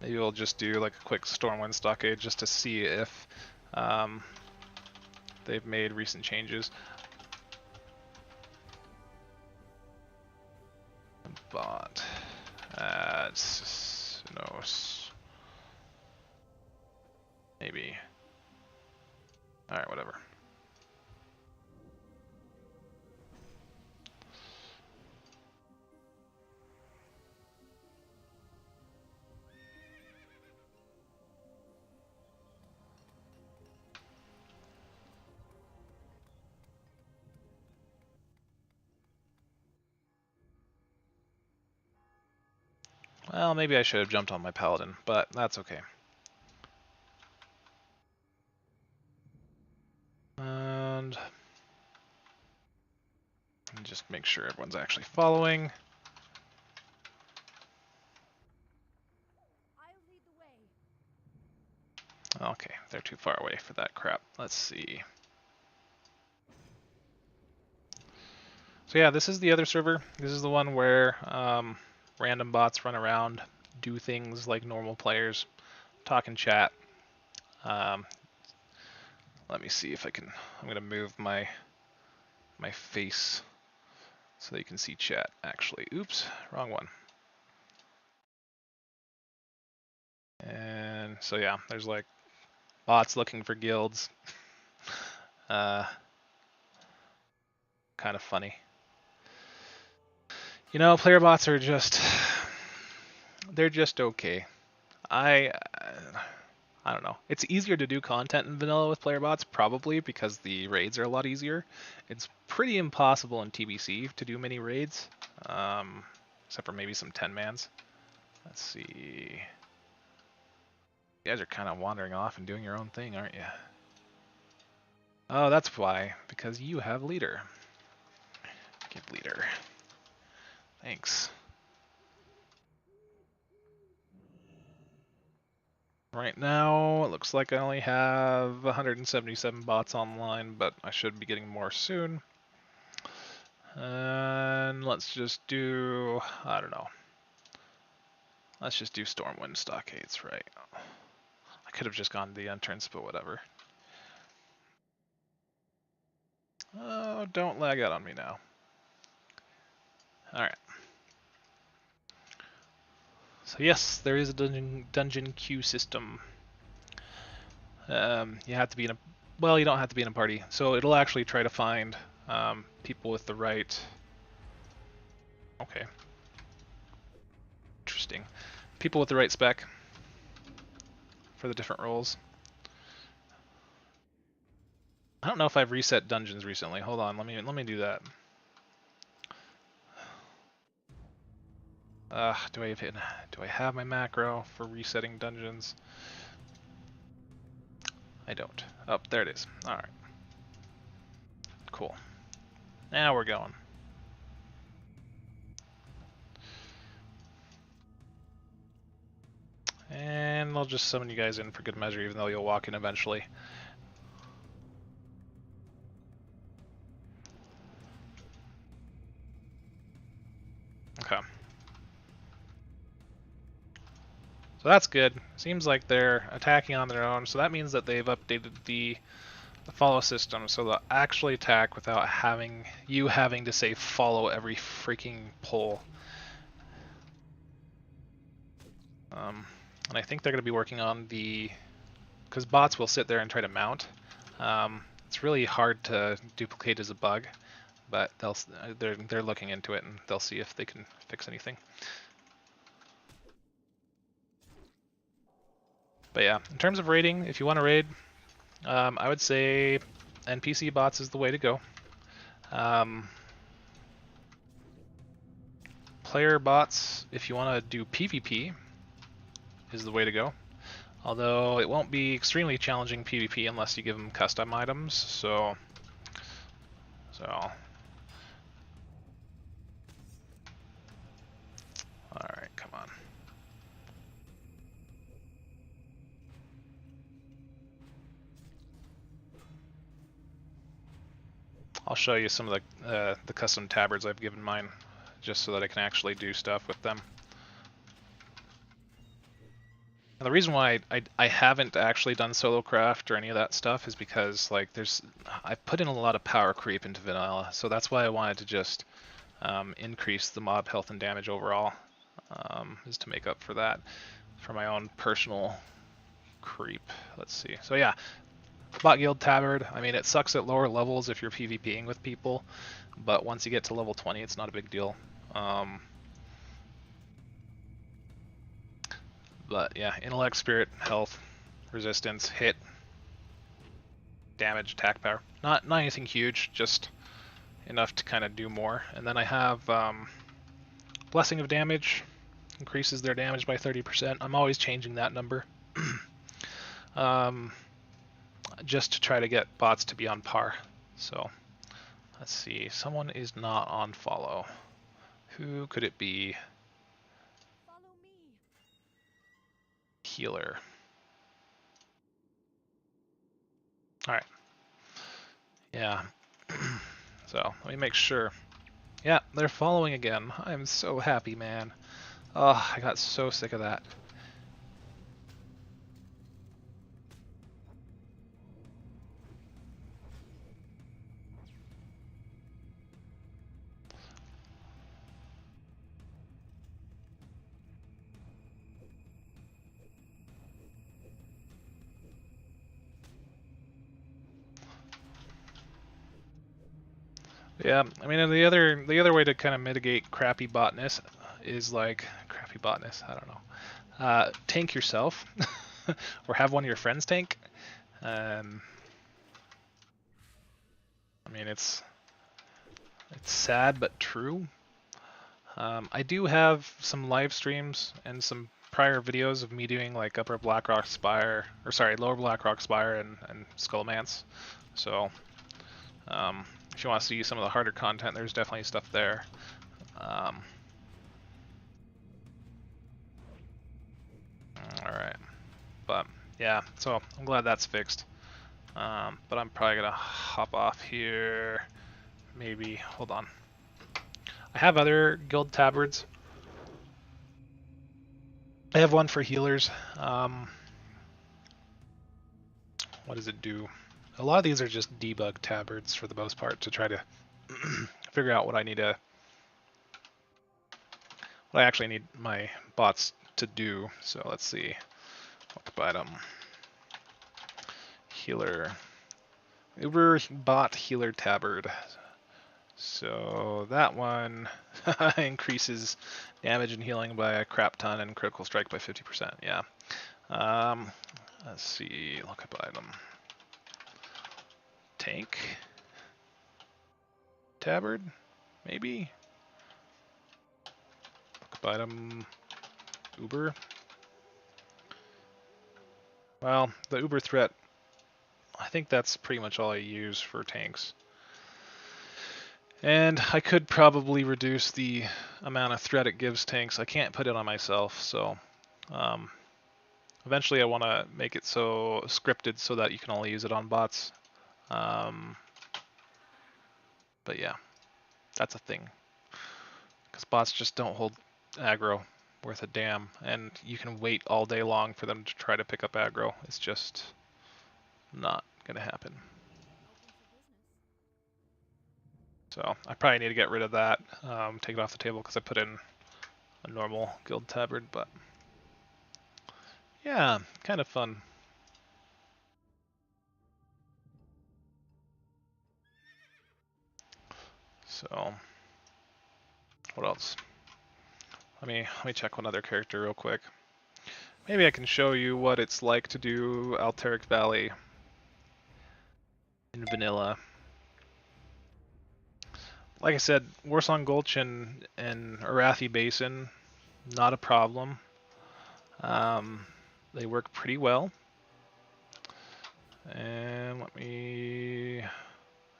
Maybe we'll just do like a quick Stormwind stockade just to see if they've made recent changes. Bot add Sinos. Maybe. Alright, whatever. Well, maybe I should have jumped on my paladin, but that's okay. And just make sure everyone's actually following. I'll lead the way. Okay, they're too far away for that crap. Let's see. So yeah, this is the other server. This is the one where random bots run around, do things like normal players, talk and chat. Let me see if I can. I'm gonna move my face so that you can see chat. Actually, oops, wrong one. And so yeah, there's like bots looking for guilds. Kind of funny. You know, player bots are just, they're just okay. I don't know. It's easier to do content in vanilla with player bots, probably because the raids are a lot easier. It's pretty impossible in TBC to do many raids, except for maybe some 10-mans. Let's see. You guys are kind of wandering off and doing your own thing, aren't you? Oh, that's why. Because you have leader. Give leader. Thanks. Right now, it looks like I only have 177 bots online, but I should be getting more soon. And let's just do, I don't know. Let's just do Stormwind stockades, right? I could have just gone to the entrance, but whatever. Oh, don't lag out on me now. Alright. So yes, there is a dungeon queue system. You have to be in a, well, you don't have to be in a party. So it'll actually try to find people with the right, okay. Interesting. People with the right spec for the different roles. I don't know if I've reset dungeons recently. Hold on, let me do that. Do I have my macro for resetting dungeons? I don't. Oh, there it is. All right. Cool. Now we're going. And I'll just summon you guys in for good measure, even though you'll walk in eventually. Okay. So that's good. Seems like they're attacking on their own, so that means that they've updated the follow system, so they'll actually attack without having to say follow every freaking pull. And I think they're going to be working on because bots will sit there and try to mount. It's really hard to duplicate as a bug, but they're looking into it and they'll see if they can fix anything. But yeah, in terms of raiding, if you want to raid, I would say NPC bots is the way to go. Player bots, if you want to do PvP, is the way to go. Although it won't be extremely challenging PvP unless you give them custom items, so... Alright, come on. I'll show you some of the custom tabards I've given mine, just so that I can actually do stuff with them. And the reason why I haven't actually done solo craft or any of that stuff is because like I've put in a lot of power creep into vanilla, so that's why I wanted to just increase the mob health and damage overall, is to make up for that, for my own personal creep. Let's see. So yeah, Bot Guild Tabard. I mean, it sucks at lower levels if you're PvPing with people, but once you get to level 20, it's not a big deal. But yeah, intellect, spirit, health, resistance, hit, damage, attack power. Not anything huge, just enough to kind of do more. And then I have blessing of damage, increases their damage by 30%. I'm always changing that number. Just to try to get bots to be on par. So let's see, someone is not on follow. Who could it be? Follow me. Healer. Alright. Yeah. So let me make sure. Yeah, they're following again. I'm so happy, man. Oh, I got so sick of that. Yeah, I mean, the other way to kind of mitigate crappy botness is like crappy botness. I don't know. Tank yourself, or have one of your friends tank. I mean, it's sad but true. I do have some live streams and some prior videos of me doing like Upper Blackrock Spire, or sorry, Lower Blackrock Spire and Skullmance. So if you want to see some of the harder content, there's definitely stuff there. Alright, but yeah, so I'm glad that's fixed. But I'm probably gonna hop off here. Maybe, hold on. I have other guild tabards. I have one for healers. What does it do? A lot of these are just debug tabards for the most part to try to figure out what I actually need my bots to do. So let's see. Item. Healer. Uber bot healer tabard. So that one increases damage and healing by a crap ton and critical strike by 50%. Yeah. Let's see. Look up item. Tank. Tabard? Maybe? Look up item. Uber. Well, the Uber threat, I think that's pretty much all I use for tanks. And I could probably reduce the amount of threat it gives tanks. I can't put it on myself, so eventually I want to make it so scripted so that you can only use it on bots. But yeah, that's a thing. Because bots just don't hold aggro worth a damn, and you can wait all day long for them to try to pick up aggro. It's just not gonna happen. So I probably need to get rid of that, take it off the table because I put in a normal guild tabard, but yeah, kind of fun. So what else? Let me check one other character real quick. Maybe I can show you what it's like to do Alteric Valley in vanilla. Like I said, Warsong Gulch and Arathi Basin, not a problem. They work pretty well. And let me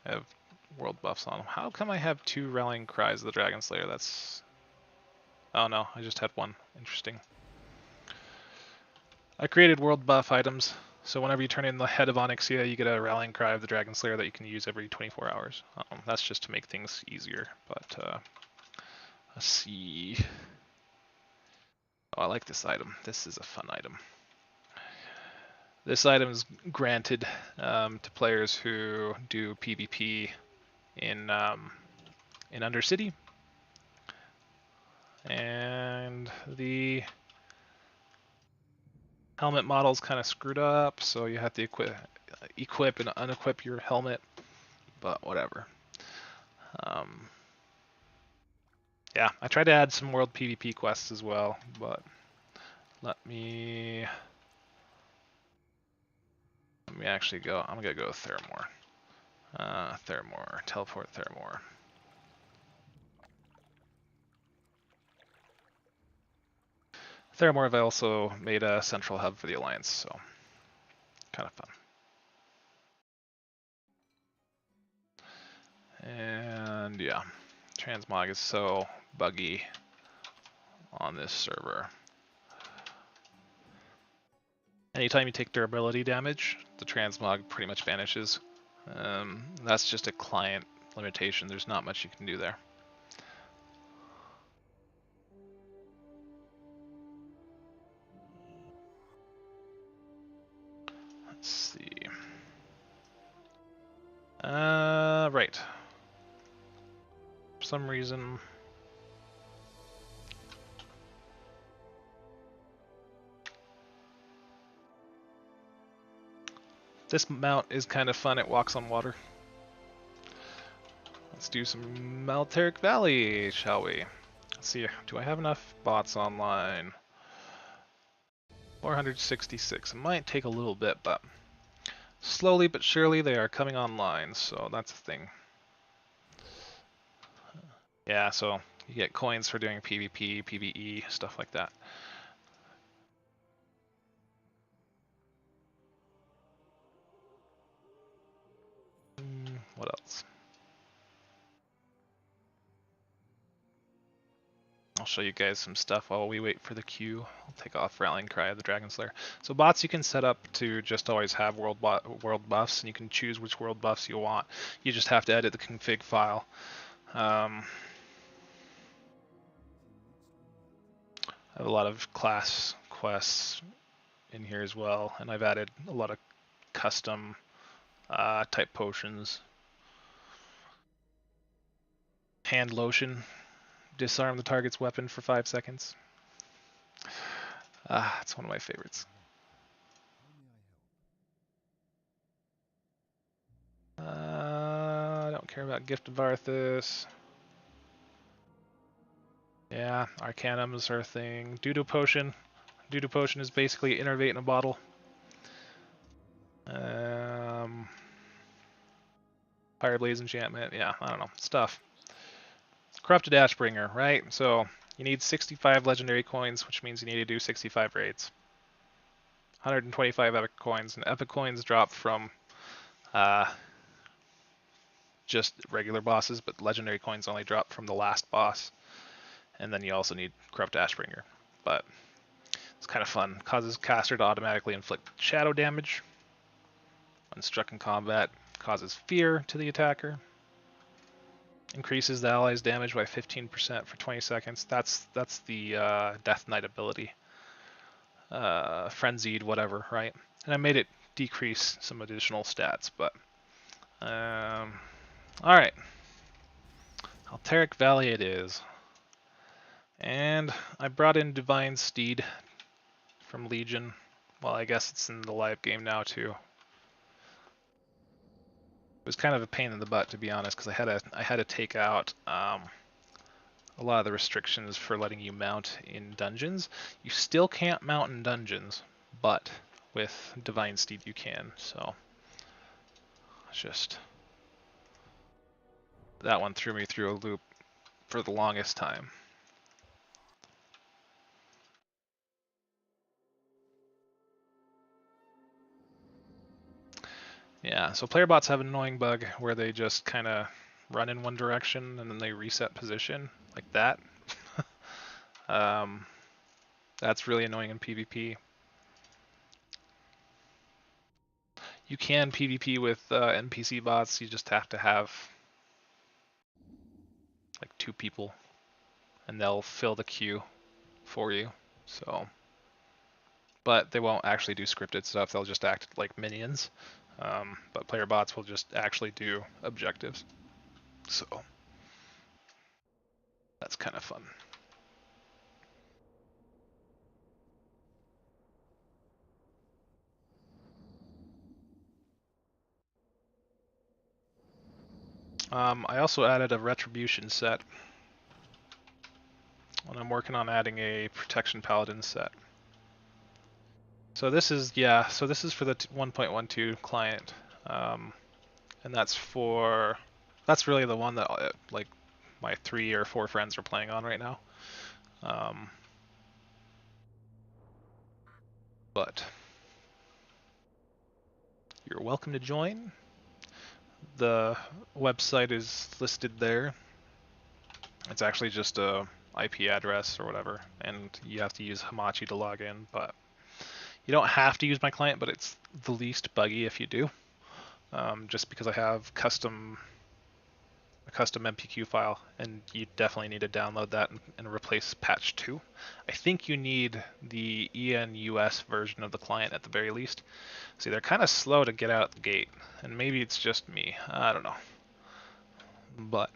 have world buffs on them. How come I have 2 rallying cries of the Dragon Slayer? That's... Oh no, I just had 1. Interesting. I created world buff items, so whenever you turn in the Head of Onyxia, you get a rallying cry of the Dragon Slayer that you can use every 24 hours. That's just to make things easier, but let's see. Oh, I like this item. This is a fun item. This item is granted to players who do PvP in Undercity, and the helmet model's kind of screwed up, so you have to equip and unequip your helmet, but whatever. Yeah, I tried to add some world PvP quests as well, but let me actually go. I'm gonna go with Theramore. Theramore, teleport Theramore. Theramore, I've also made a central hub for the Alliance, so kind of fun. And yeah, transmog is so buggy on this server. Anytime you take durability damage, the transmog pretty much vanishes. That's just a client limitation. There's not much you can do there. Let's see. Right. For some reason, this mount is kind of fun. It walks on water. Let's do some Malteric Valley, shall we? Let's see. Do I have enough bots online? 466. It might take a little bit, but slowly but surely they are coming online, so that's the thing. Yeah, so you get coins for doing PvP, PvE, stuff like that. What else? I'll show you guys some stuff while we wait for the queue. I'll take off Rallying Cry of the Dragon Slayer. So bots you can set up to just always have world buffs, and you can choose which world buffs you want. You just have to edit the config file. I have a lot of class quests in here as well, and I've added a lot of custom type potions. Hand lotion. Disarm the target's weapon for 5 seconds. It's one of my favorites. I don't care about Gift of Arthas. Yeah, Arcanum's our thing. Doodoo Potion. Doodoo Potion is basically Innervate in a bottle. Fireblaze Enchantment. Yeah, I don't know. Stuff. Corrupted Ashbringer, right? So you need 65 legendary coins, which means you need to do 65 raids. 125 epic coins, and epic coins drop from just regular bosses, but legendary coins only drop from the last boss. And then you also need Corrupt Ashbringer. But it's kind of fun. Causes caster to automatically inflict shadow damage. When struck in combat, causes fear to the attacker. Increases the ally's damage by 15% for 20 seconds. That's the Death Knight ability. Frenzied, whatever, right? And I made it decrease some additional stats, but alright. Alteric Valley it is. And I brought in Divine Steed from Legion. Well, I guess it's in the live game now too. It was kind of a pain in the butt, to be honest, because I had to take out a lot of the restrictions for letting you mount in dungeons. You still can't mount in dungeons, but with Divine Steed you can. So it's just that one threw me through a loop for the longest time. Yeah, so player bots have an annoying bug where they just kind of run in one direction and then they reset position like that. um, that's really annoying in PvP. You can PvP with NPC bots. You just have to have like 2 people, and they'll fill the queue for you. So, but they won't actually do scripted stuff. They'll just act like minions. But player bots will just actually do objectives. So that's kind of fun. I also added a retribution set, and I'm working on adding a protection paladin set. So this is so this is for the 1.12 client, and that's really the one that like my 3 or 4 friends are playing on right now. But you're welcome to join. The website is listed there. It's actually just a IP address or whatever, and you have to use Hamachi to log in, but you don't have to use my client, but it's the least buggy if you do. Just because I have a custom MPQ file, and you definitely need to download that and replace patch 2. I think you need the ENUS version of the client at the very least. See, they're kind of slow to get out the gate, and maybe it's just me. I don't know. But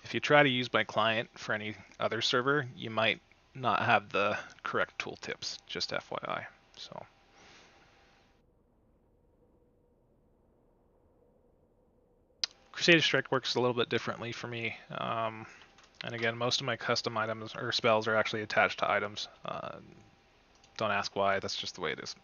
if you try to use my client for any other server, you might not have the correct tooltips, just FYI. So Crusader Strike works a little bit differently for me. And again, most of my custom items or spells are actually attached to items. Don't ask why, that's just the way it is.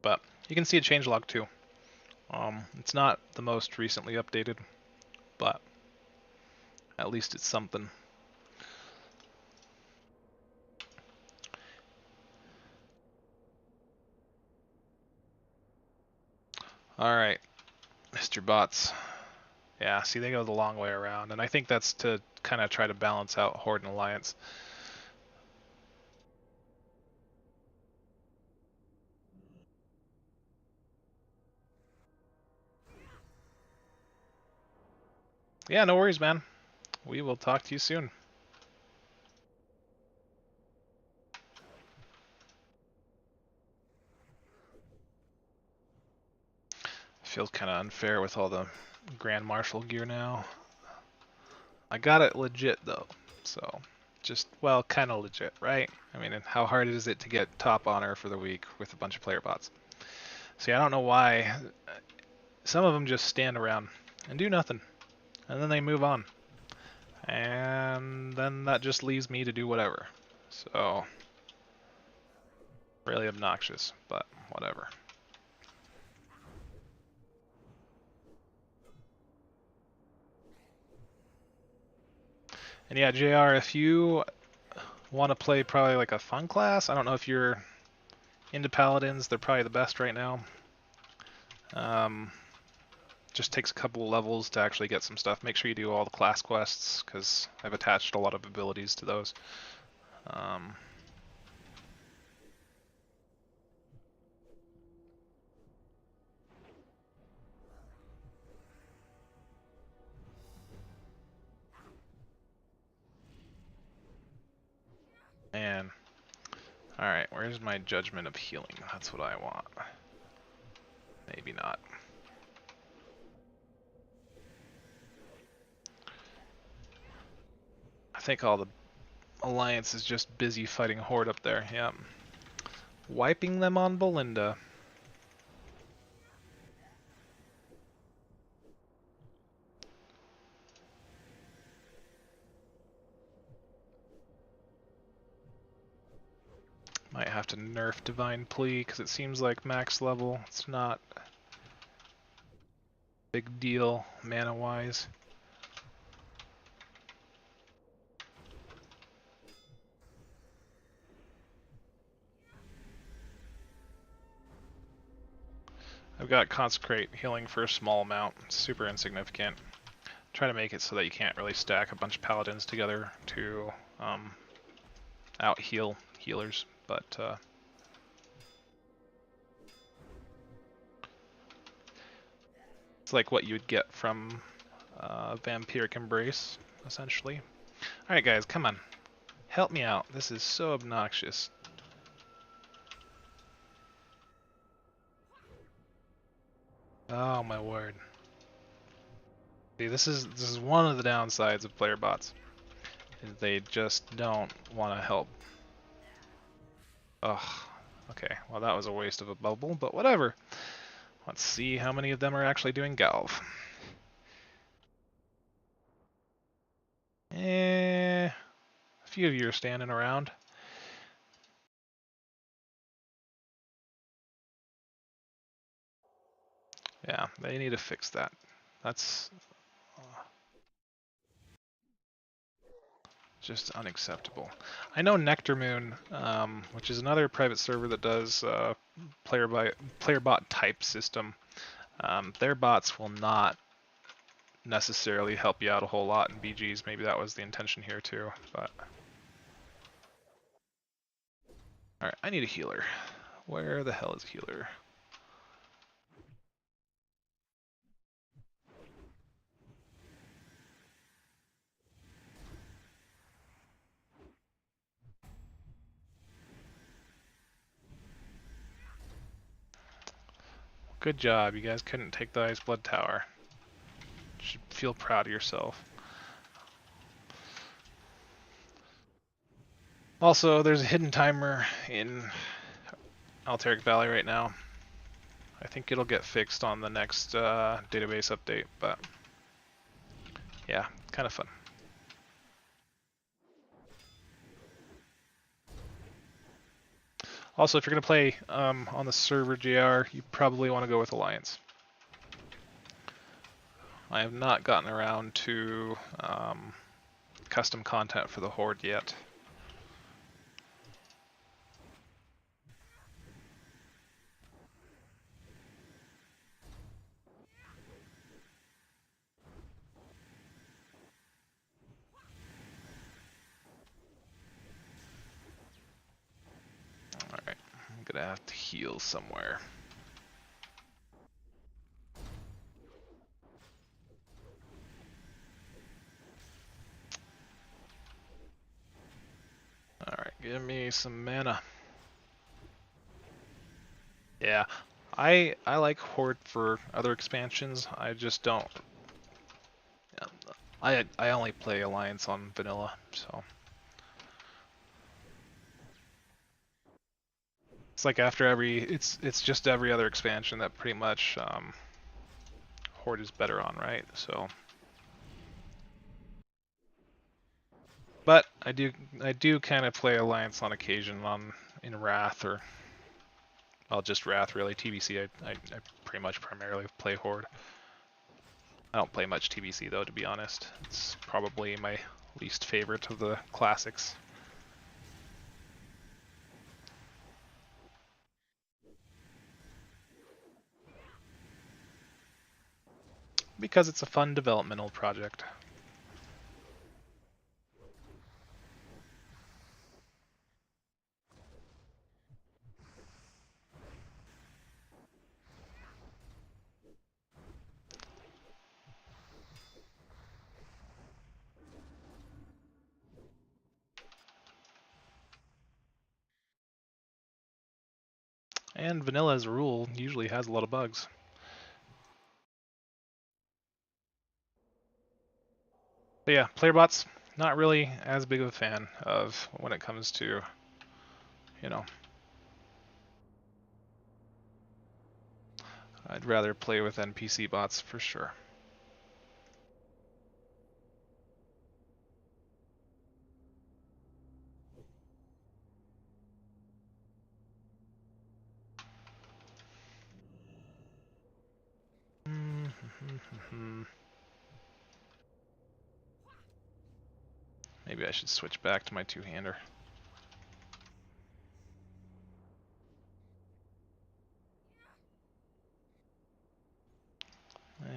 But you can see a changelog too. It's not the most recently updated, but at least it's something. Alright, Mr. Bots. Yeah, see, they go the long way around, and I think that's to kind of try to balance out Horde and Alliance. Yeah, no worries, man. We will talk to you soon. Feels kind of unfair with all the Grand Marshal gear now. I got it legit though, so just, well, kind of legit, right? I mean, how hard is it to get top honor for the week with a bunch of player bots? See, I don't know why some of them just stand around and do nothing, and then they move on, and then that just leaves me to do whatever. So really obnoxious, but whatever. And yeah, JR, if you want to play probably like a fun class, I don't know if you're into paladins, they're probably the best right now. Just takes a couple levels to actually get some stuff. Make sure you do all the class quests, because I've attached a lot of abilities to those. And alright, where's my judgment of healing? That's what I want. Maybe not. I think all the Alliance is just busy fighting Horde up there. Yep. Wiping them on Belinda. Might have to nerf Divine Plea because it seems like max level. It's not a big deal mana-wise. I've got Consecrate healing for a small amount, super insignificant. Try to make it so that you can't really stack a bunch of paladins together to out heal healers, but it's like what you would get from Vampiric Embrace, essentially. Alright guys, come on. Help me out. This is so obnoxious. Oh my word. See, this is one of the downsides of player bots. Is they just don't want to help. Ugh. Okay, well that was a waste of a bubble, but whatever. Let's see how many of them are actually doing Galv. A few of you are standing around. Yeah, they need to fix that. That's just unacceptable. I know Nectar Moon, which is another private server that does player bot type system. Their bots will not necessarily help you out a whole lot in BGs. Maybe that was the intention here too, but alright, I need a healer. Where the hell is a healer? Good job, you guys couldn't take the Ice Blood Tower. You should feel proud of yourself. Also, there's a hidden timer in Alteric Valley right now. I think it'll get fixed on the next database update, but yeah, kind of fun. Also, if you're going to play on the server JR, you probably want to go with Alliance. I have not gotten around to custom content for the Horde yet. Alright, I'm going to have to heal somewhere. Alright, give me some mana. Yeah, I like Horde for other expansions. I just don't. I only play Alliance on vanilla, so it's like after it's just every other expansion that pretty much Horde is better on, right? So, but I do kind of play Alliance on occasion in Wrath or well just Wrath really. TBC I pretty much primarily play Horde. I don't play much TBC though, to be honest. It's probably my least favorite of the classics. Because it's a fun developmental project. And vanilla as a rule usually has a lot of bugs. But yeah, player bots, not really as big of a fan of when it comes to, you know, I'd rather play with NPC bots for sure. Maybe I should switch back to my two-hander.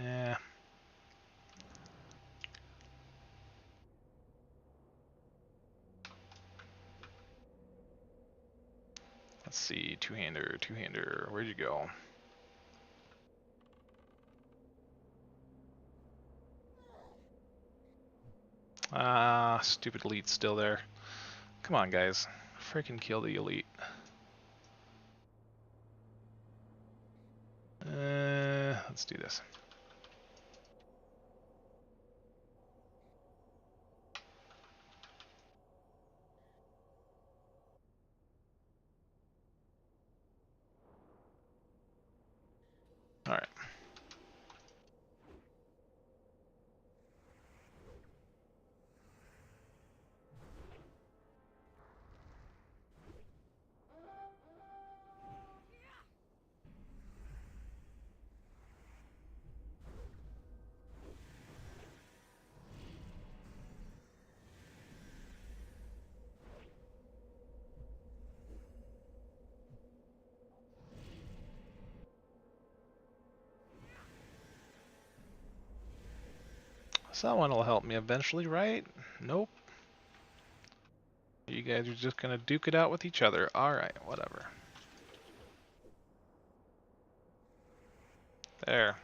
Yeah. Let's see, two-hander, two-hander, where'd you go? Ah, stupid elite's still there. Come on, guys. Freaking kill the elite. Let's do this. Alright. Someone will help me eventually, right? Nope. You guys are just gonna duke it out with each other. Alright, whatever. There.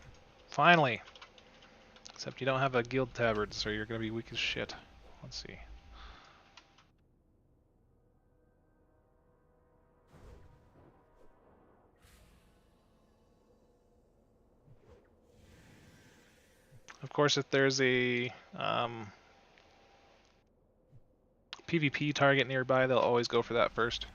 Finally! Except you don't have a guild tabard, so you're gonna be weak as shit. Let's see. Of course, if there's a PvP target nearby, they'll always go for that first.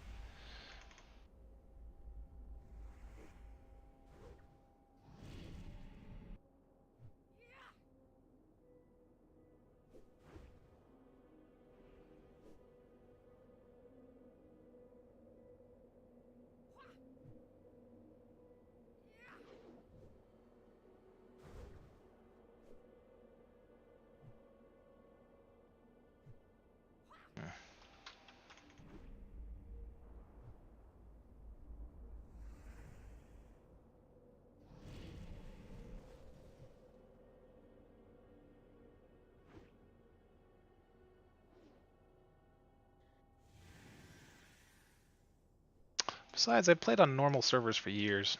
Besides, I played on normal servers for years.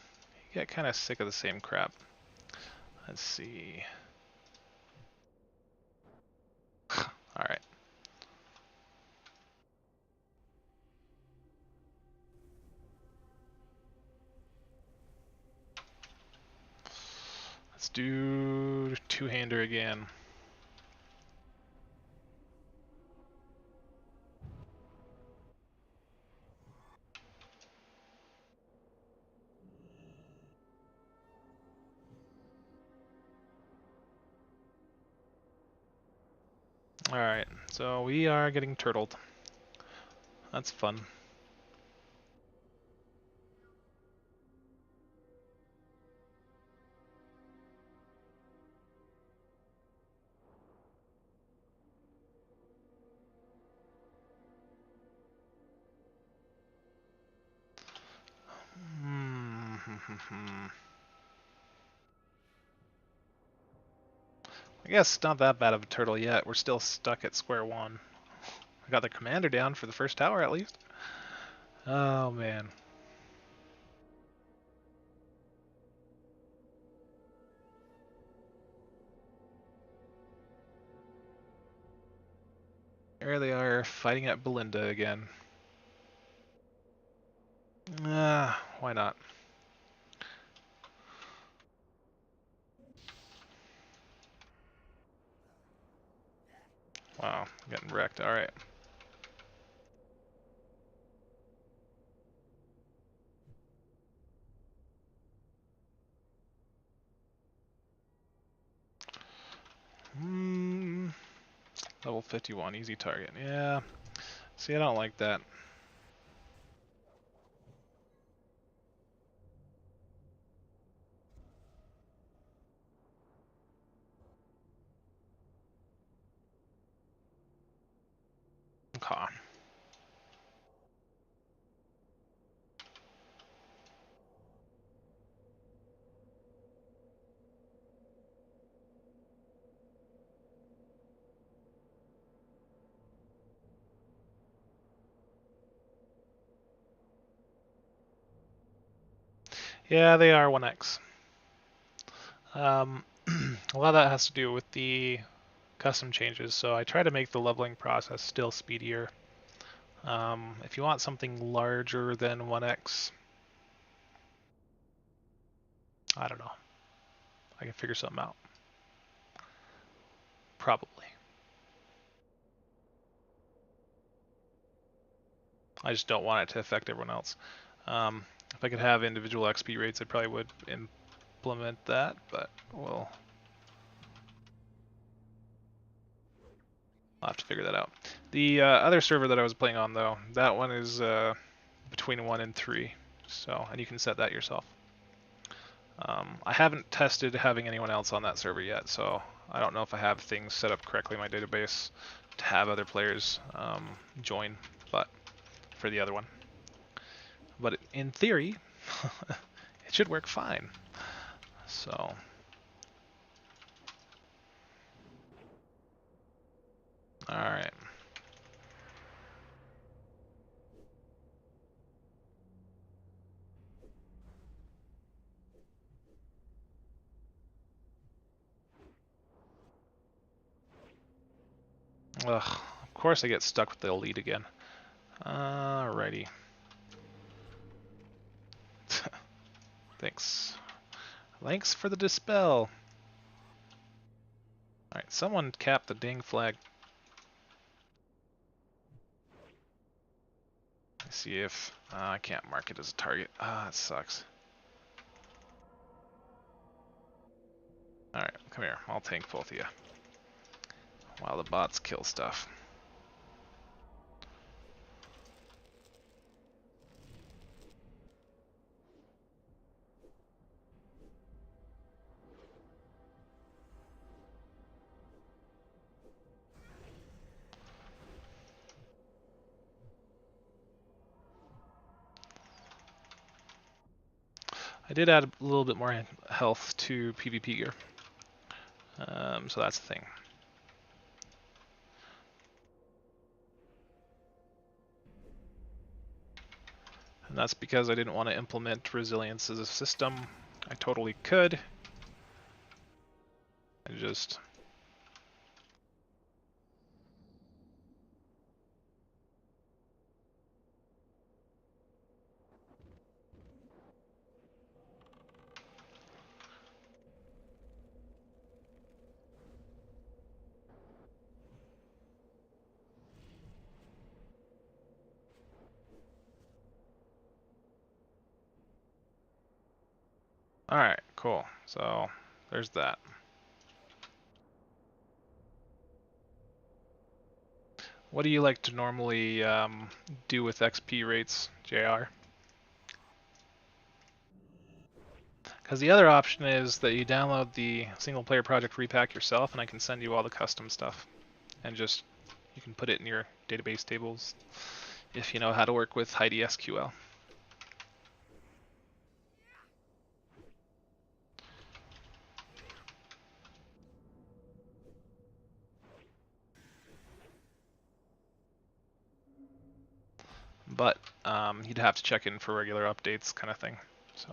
You get kind of sick of the same crap. Let's see. Alright. Let's do two-hander again. Alright, so we are getting turtled. That's fun. I guess not that bad of a turtle yet. We're still stuck at square one. I got the commander down for the first tower at least. Oh man. There they are fighting at Belinda again. Ah, why not? Wow, getting wrecked. Alright. Level 51, easy target. Yeah. See, I don't like that. Yeah, they are 1x. A lot of that has to do with the custom changes, so I try to make the leveling process still speedier. If you want something larger than 1x, I don't know. I can figure something out. Probably. I just don't want it to affect everyone else. If I could have individual XP rates, I probably would implement that, but we'll I'll have to figure that out. The other server that I was playing on, though, that one is between 1 and 3, so and you can set that yourself. I haven't tested having anyone else on that server yet, so I don't know if I have things set up correctly in my database to have other players join, but for the other one. But in theory, it should work fine. So, alright. Ugh, of course I get stuck with the elite again. Alrighty. Thanks. Thanks for the dispel. Alright, someone cap the ding flag. Let's see if I can't mark it as a target. That sucks. Alright, come here. I'll tank both of you while the bots kill stuff. I did add a little bit more health to PvP gear. So that's the thing. And that's because I didn't want to implement resilience as a system. I totally could. I just... Alright, cool. So, there's that. What do you like to normally do with XP rates, JR? Because the other option is that you download the single player project repack yourself, and I can send you all the custom stuff. And just, you can put it in your database tables if you know how to work with Heidi SQL. But you'd have to check in for regular updates kind of thing. So.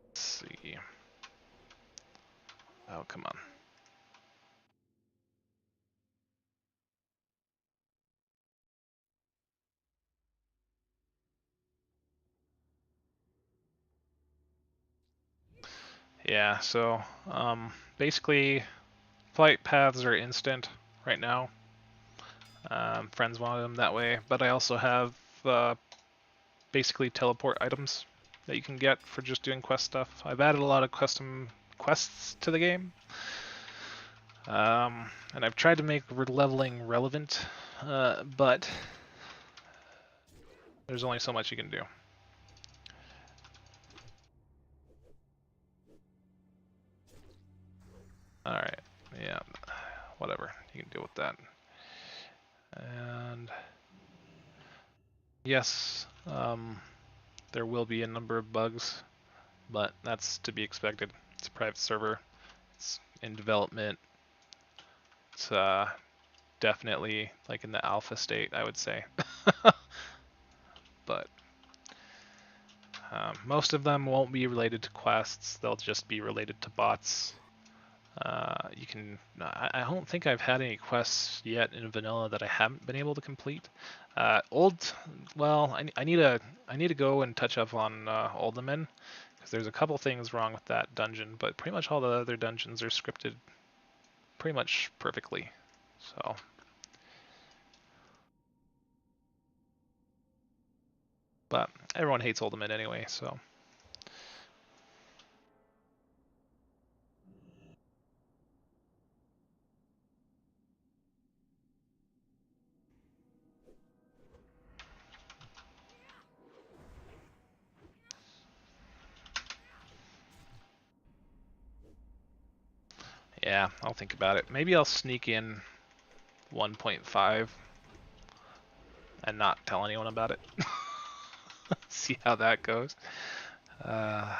Let's see. Oh, come on. Yeah, so basically flight paths are instant right now. Friends want them that way, but I also have basically teleport items that you can get for just doing quest stuff. I've added a lot of custom quests to the game, and I've tried to make leveling relevant, but there's only so much you can do. Alright, yeah, whatever, you can deal with that. And yes, there will be a number of bugs, but that's to be expected. It's a private server, it's in development, It's definitely like in the alpha state, I would say. But most of them won't be related to quests. They'll just be related to bots. You can. I don't think I've had any quests yet in vanilla that I haven't been able to complete. Well, I need to go and touch up on Oldaman because there's a couple things wrong with that dungeon, but pretty much all the other dungeons are scripted pretty much perfectly. So. But everyone hates Oldaman anyway, so. Yeah, I'll think about it. Maybe I'll sneak in 1.5 and not tell anyone about it. See how that goes. Uh,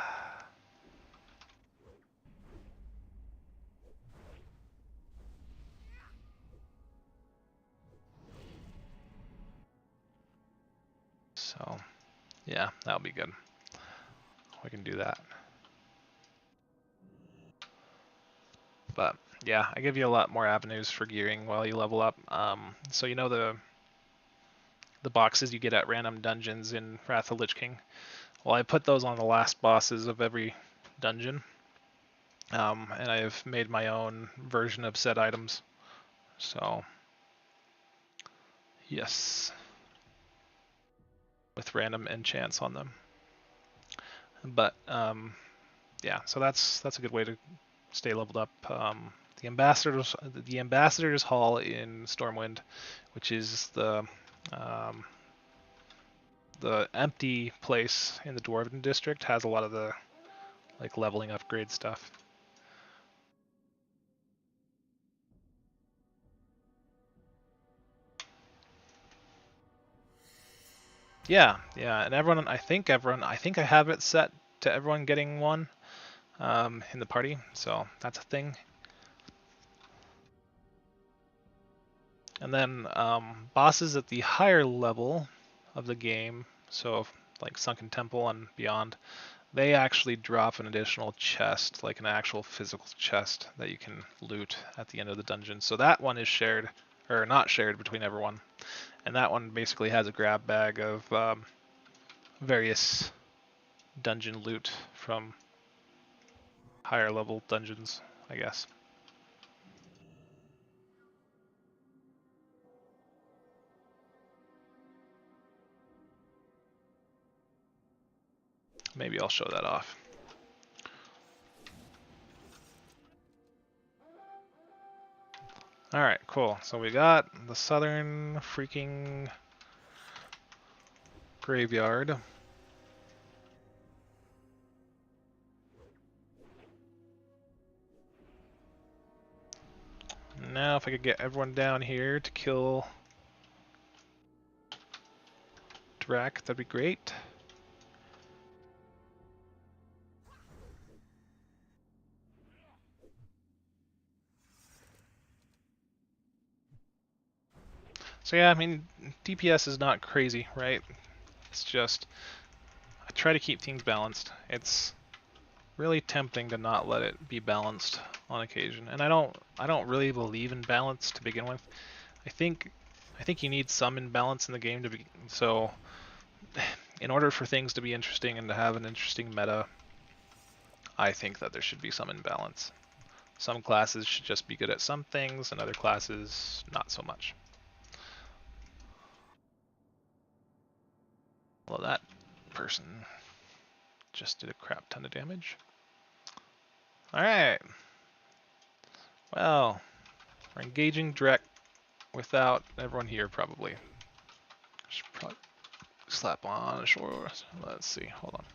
so, yeah, that'll be good. We can do that. But yeah, I give you a lot more avenues for gearing while you level up. So you know the boxes you get at random dungeons in Wrath of Lich King. Well, I put those on the last bosses of every dungeon, and I've made my own version of said items. So yes, with random enchants on them. But yeah, so that's a good way to stay leveled up. The ambassador's hall in Stormwind, which is um, the empty place in the Dwarven district, has a lot of the like leveling upgrade stuff. Yeah, and everyone, I think I have it set to everyone getting one in the party, so that's a thing. And then bosses at the higher level of the game, so like Sunken Temple and beyond, they actually drop an additional chest, like an actual physical chest that you can loot at the end of the dungeon. So that one is shared, or not shared between everyone. And that one basically has a grab bag of various dungeon loot from higher level dungeons, I guess. Maybe I'll show that off. Alright, cool. So we got the southern freaking graveyard. Now if I could get everyone down here to kill Drac, that'd be great. So yeah, I mean, DPS is not crazy, right? It's just, I try to keep things balanced. It's really tempting to not let it be balanced on occasion. And I don't really believe in balance to begin with. I think you need some imbalance in the game to be, so in order for things to be interesting and to have an interesting meta, I think that there should be some imbalance. Some classes should just be good at some things and other classes not so much. Well, that person just did a crap ton of damage. Alright. Well, we're engaging direct without everyone here, probably. Should probably slap on a shore. Let's see. Hold on.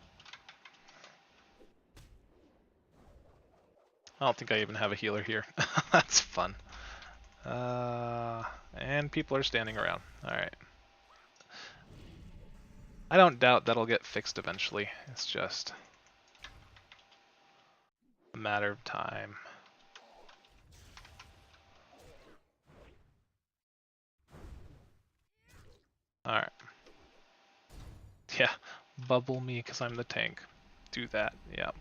I don't think I even have a healer here. That's fun. And people are standing around. Alright. I don't doubt that'll get fixed eventually. It's just a matter of time. Alright. Yeah, bubble me because I'm the tank. Do that, yeah.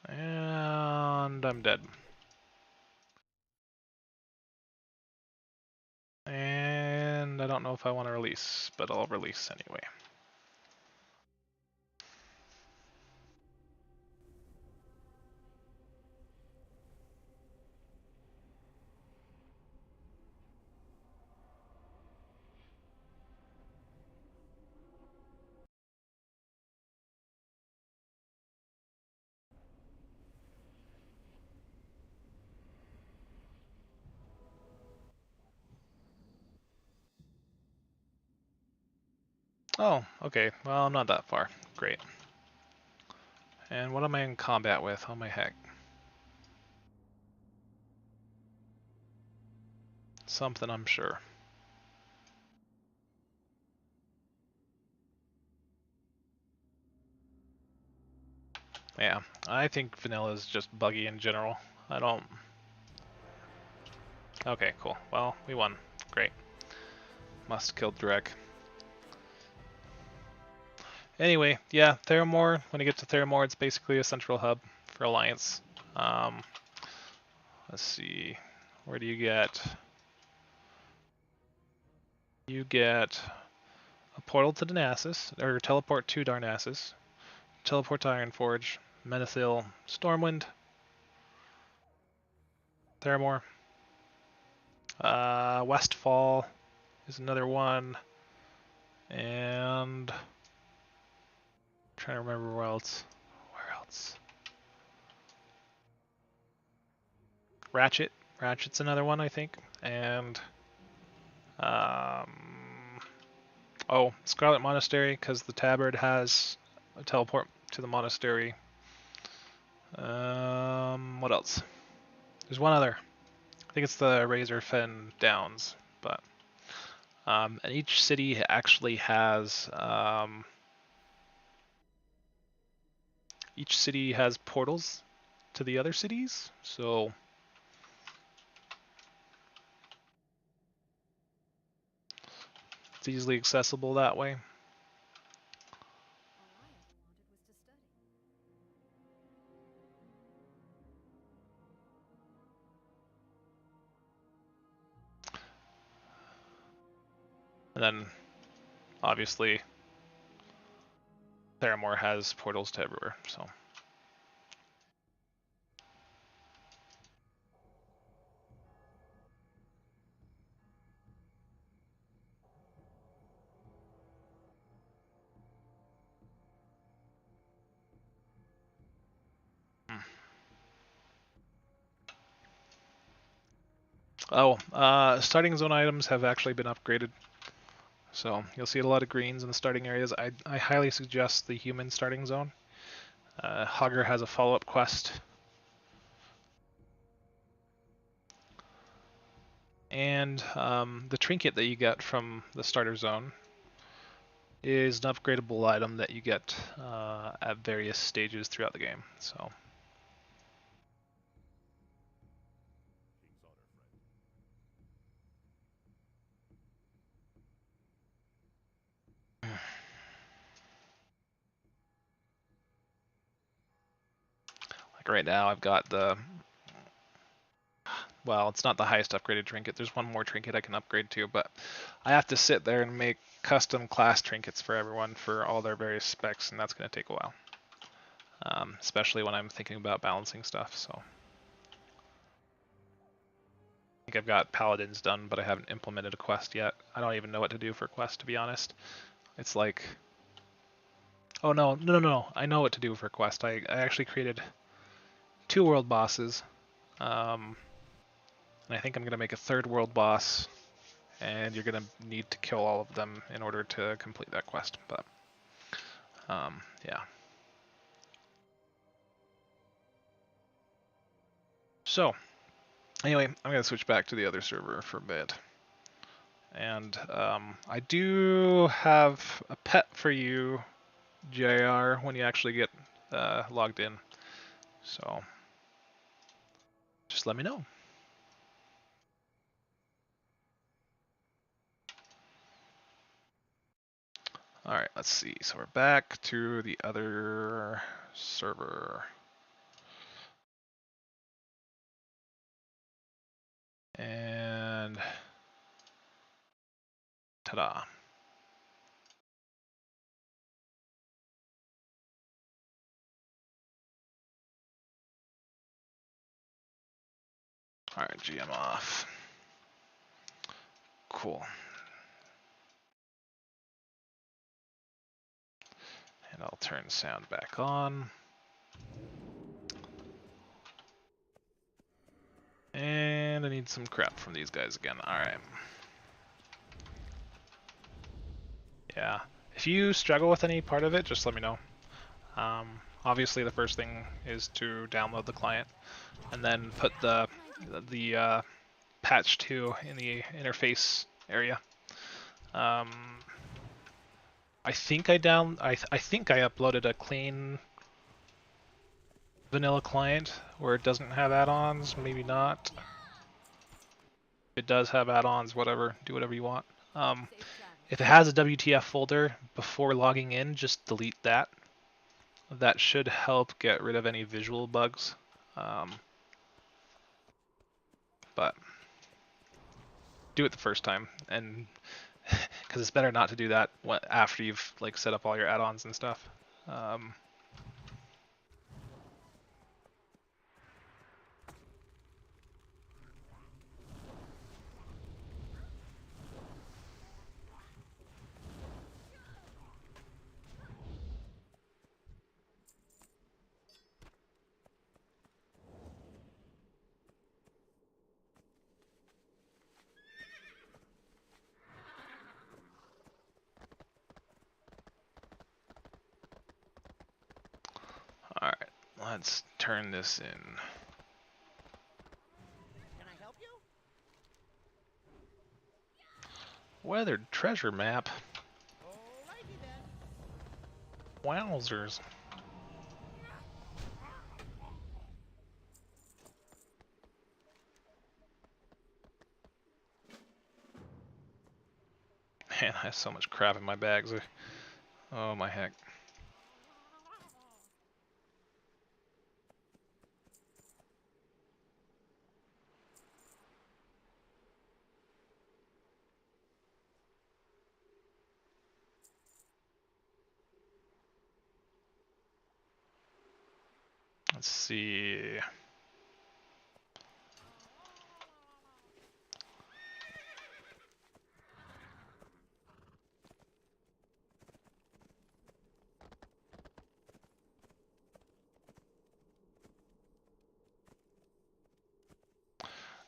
And I'm dead. And I don't know if I want to release, but I'll release anyway. Oh, okay. Well, I'm not that far. Great. And what am I in combat with? Oh my heck. Something, I'm sure. Yeah, I think vanilla is just buggy in general. I don't... Okay, cool. Well, we won. Great. Must have killed Drek. Anyway, yeah, Theramore. When you get to Theramore, it's basically a central hub for Alliance. Let's see. Where do you get? You get a portal to Darnassus, or teleport to Darnassus, teleport to Ironforge, Menethil, Stormwind, Theramore. Westfall is another one, and I'm trying to remember where else. Where else? Ratchet. Ratchet's another one, I think, and oh, Scarlet Monastery, because the Tabard has a teleport to the monastery. What else? There's one other. I think it's the Razor Fen Downs, but and each city actually has portals to the other cities, so it's easily accessible that way. All I ever wanted was to study. And then obviously Theramore has portals to everywhere, so. Oh, starting zone items have actually been upgraded. So you'll see a lot of greens in the starting areas. I highly suggest the human starting zone. Hogger has a follow-up quest. And the trinket that you get from the starter zone is an upgradable item that you get at various stages throughout the game. So. Like right now I've got well, it's not the highest upgraded trinket. There's one more trinket I can upgrade to, but I have to sit there and make custom class trinkets for everyone for all their various specs, and that's going to take a while. Especially when I'm thinking about balancing stuff, so. I think I've got paladins done, but I haven't implemented a quest yet. I don't even know what to do for a quest, to be honest. It's like, oh no, I know what to do for a quest. I actually created 2 world bosses, and I think I'm going to make a 3rd world boss, and you're going to need to kill all of them in order to complete that quest, but yeah. So, anyway, I'm going to switch back to the other server for a bit. And I do have a pet for you GIR when you actually get logged in. So just let me know. All right, let's see. So we're back to the other server. And ta-da. All right, GM off. Cool. And I'll turn sound back on. And I need some crap from these guys again. Alright. Yeah. If you struggle with any part of it, just let me know. Obviously the first thing is to download the client and then put the patch 2 in the interface area. I think I think I uploaded a clean vanilla client where it doesn't have add-ons, maybe not. If it does have add-ons, whatever, do whatever you want. If it has a WTF folder before logging in, just delete that. That should help get rid of any visual bugs. But do it the first time, and because it's better not to do that after you've like set up all your add-ons and stuff. All right, let's turn this in. Can I help you? Weathered treasure map. Alrighty then. Wowzers. Man, I have so much crap in my bags. Oh my heck. Let's see.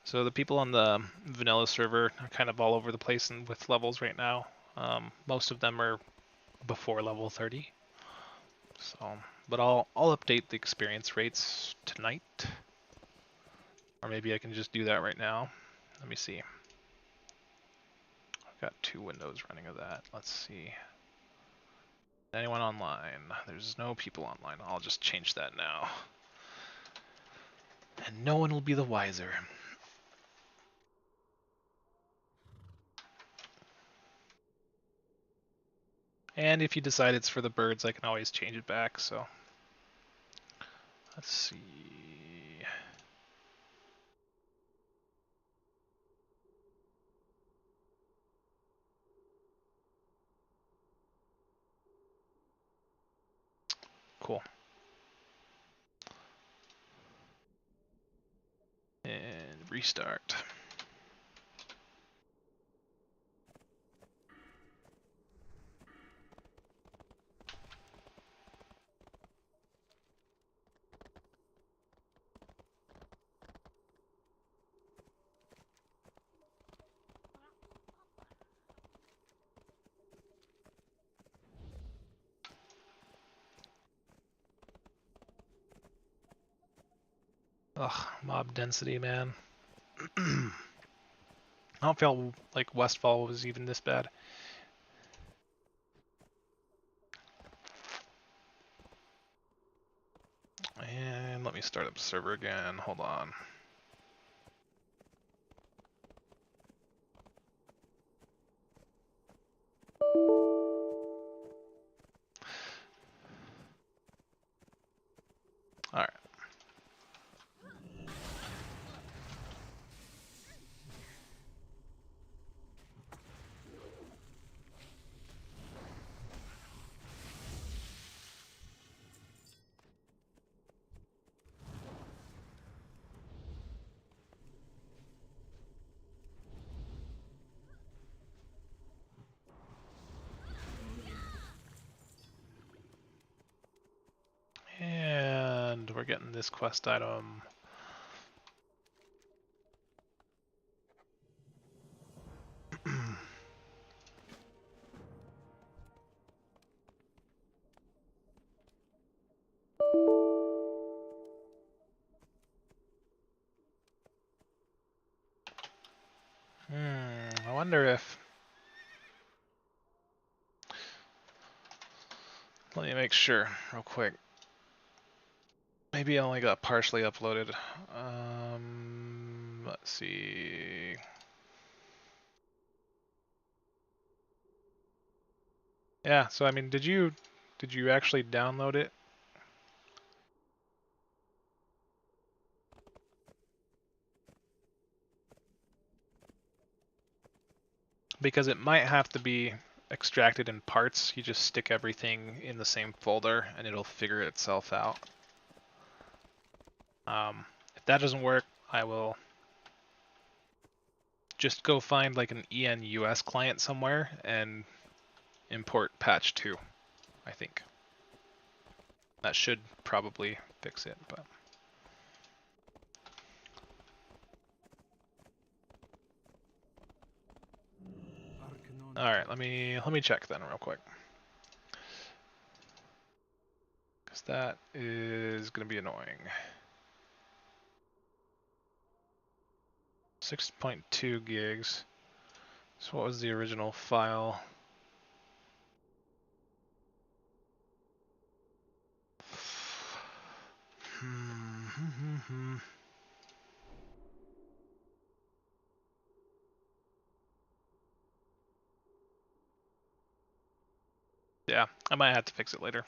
So the people on the vanilla server are kind of all over the place and with levels right now. Most of them are before level 30. So, but I'll update the experience rates tonight, or maybe I can just do that right now. Let me see. I've got 2 windows running of that. Let's see. Anyone online? There's no people online. I'll just change that now, and no one will be the wiser. And if you decide it's for the birds, I can always change it back. So let's see. Cool. And restart. Ugh, mob density, man. I don't feel like Westfall was even this bad. start up the server again. Hold on. All right. And we're getting this quest item. I wonder if... Let me make sure real quick. Maybe I only got partially uploaded. Let's see. Yeah, so I mean, did you actually download it? Because it might have to be extracted in parts. You just stick everything in the same folder and it'll figure itself out. If that doesn't work, I will just go find like an ENUS client somewhere and import patch 2, I think. That should probably fix it, but... Alright, let me check then real quick. Because that is going to be annoying. 6.2 gigs. So what was the original file? Yeah, I might have to fix it later.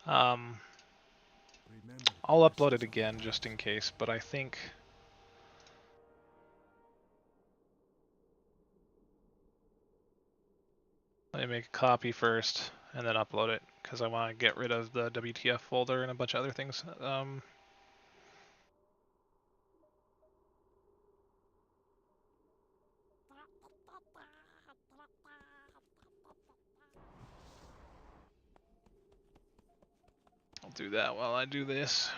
I'll upload it again just in case, but I think... Let me make a copy first and then upload it because I want to get rid of the WTF folder and a bunch of other things. I'll do that while I do this.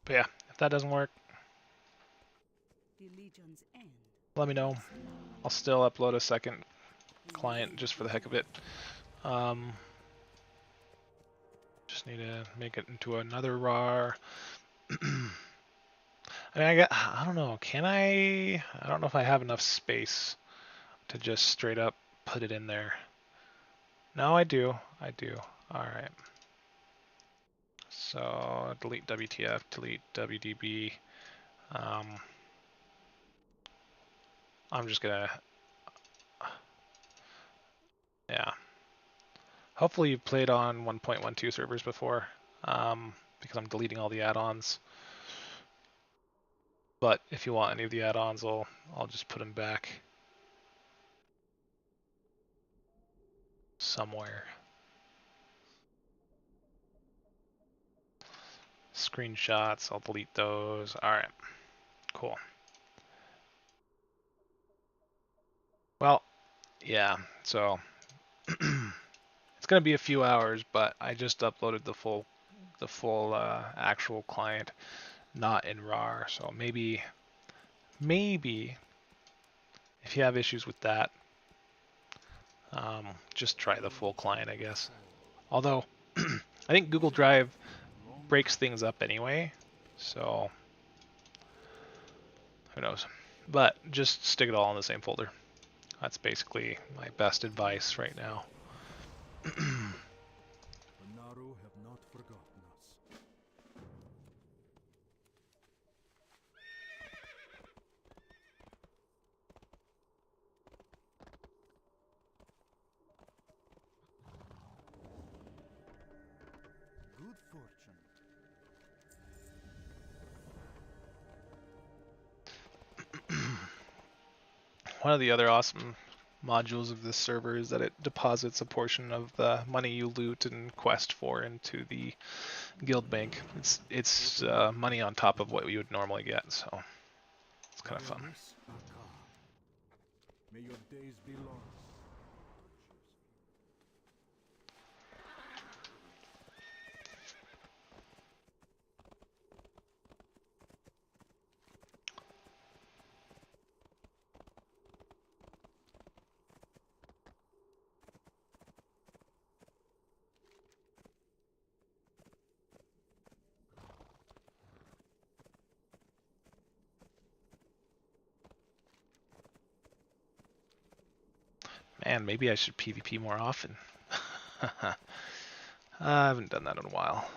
But yeah, if that doesn't work, let me know. I'll still upload a second client just for the heck of it. Just need to make it into another RAR. I mean, I don't know. Can I? I don't know if I have enough space to just straight up put it in there. No, I do. I do. All right. So delete WTF, delete WDB. I'm just gonna, yeah. Hopefully you've played on 1.12 servers before, because I'm deleting all the add-ons. But if you want any of the add-ons, I'll just put them back somewhere. Screenshots, I'll delete those. All right, cool. Well, yeah, so it's gonna be a few hours, but I just uploaded the full actual client, not in RAR. So maybe if you have issues with that, just try the full client, I guess. Although I think Google Drive breaks things up anyway, so who knows. but just stick it all in the same folder. That's basically my best advice right now. The Naru have not forgotten us. Good fortune. One of the other awesome modules of this server is that it deposits a portion of the money you loot and quest for into the guild bank. It's money on top of what you would normally get, so it's kind of fun. May your days be long. Man, maybe I should PvP more often. I haven't done that in a while.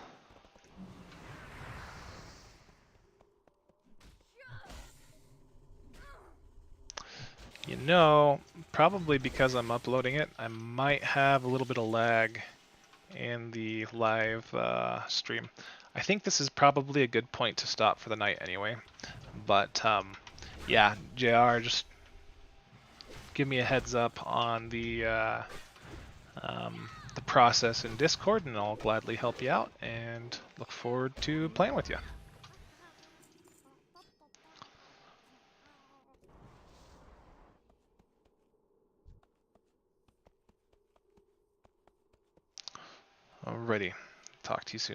You know, probably because I'm uploading it, I might have a little bit of lag in the live stream. I think this is probably a good point to stop for the night anyway. But yeah, JR, just give me a heads up on the process in Discord, and I'll gladly help you out. And look forward to playing with you. Alrighty, talk to you soon.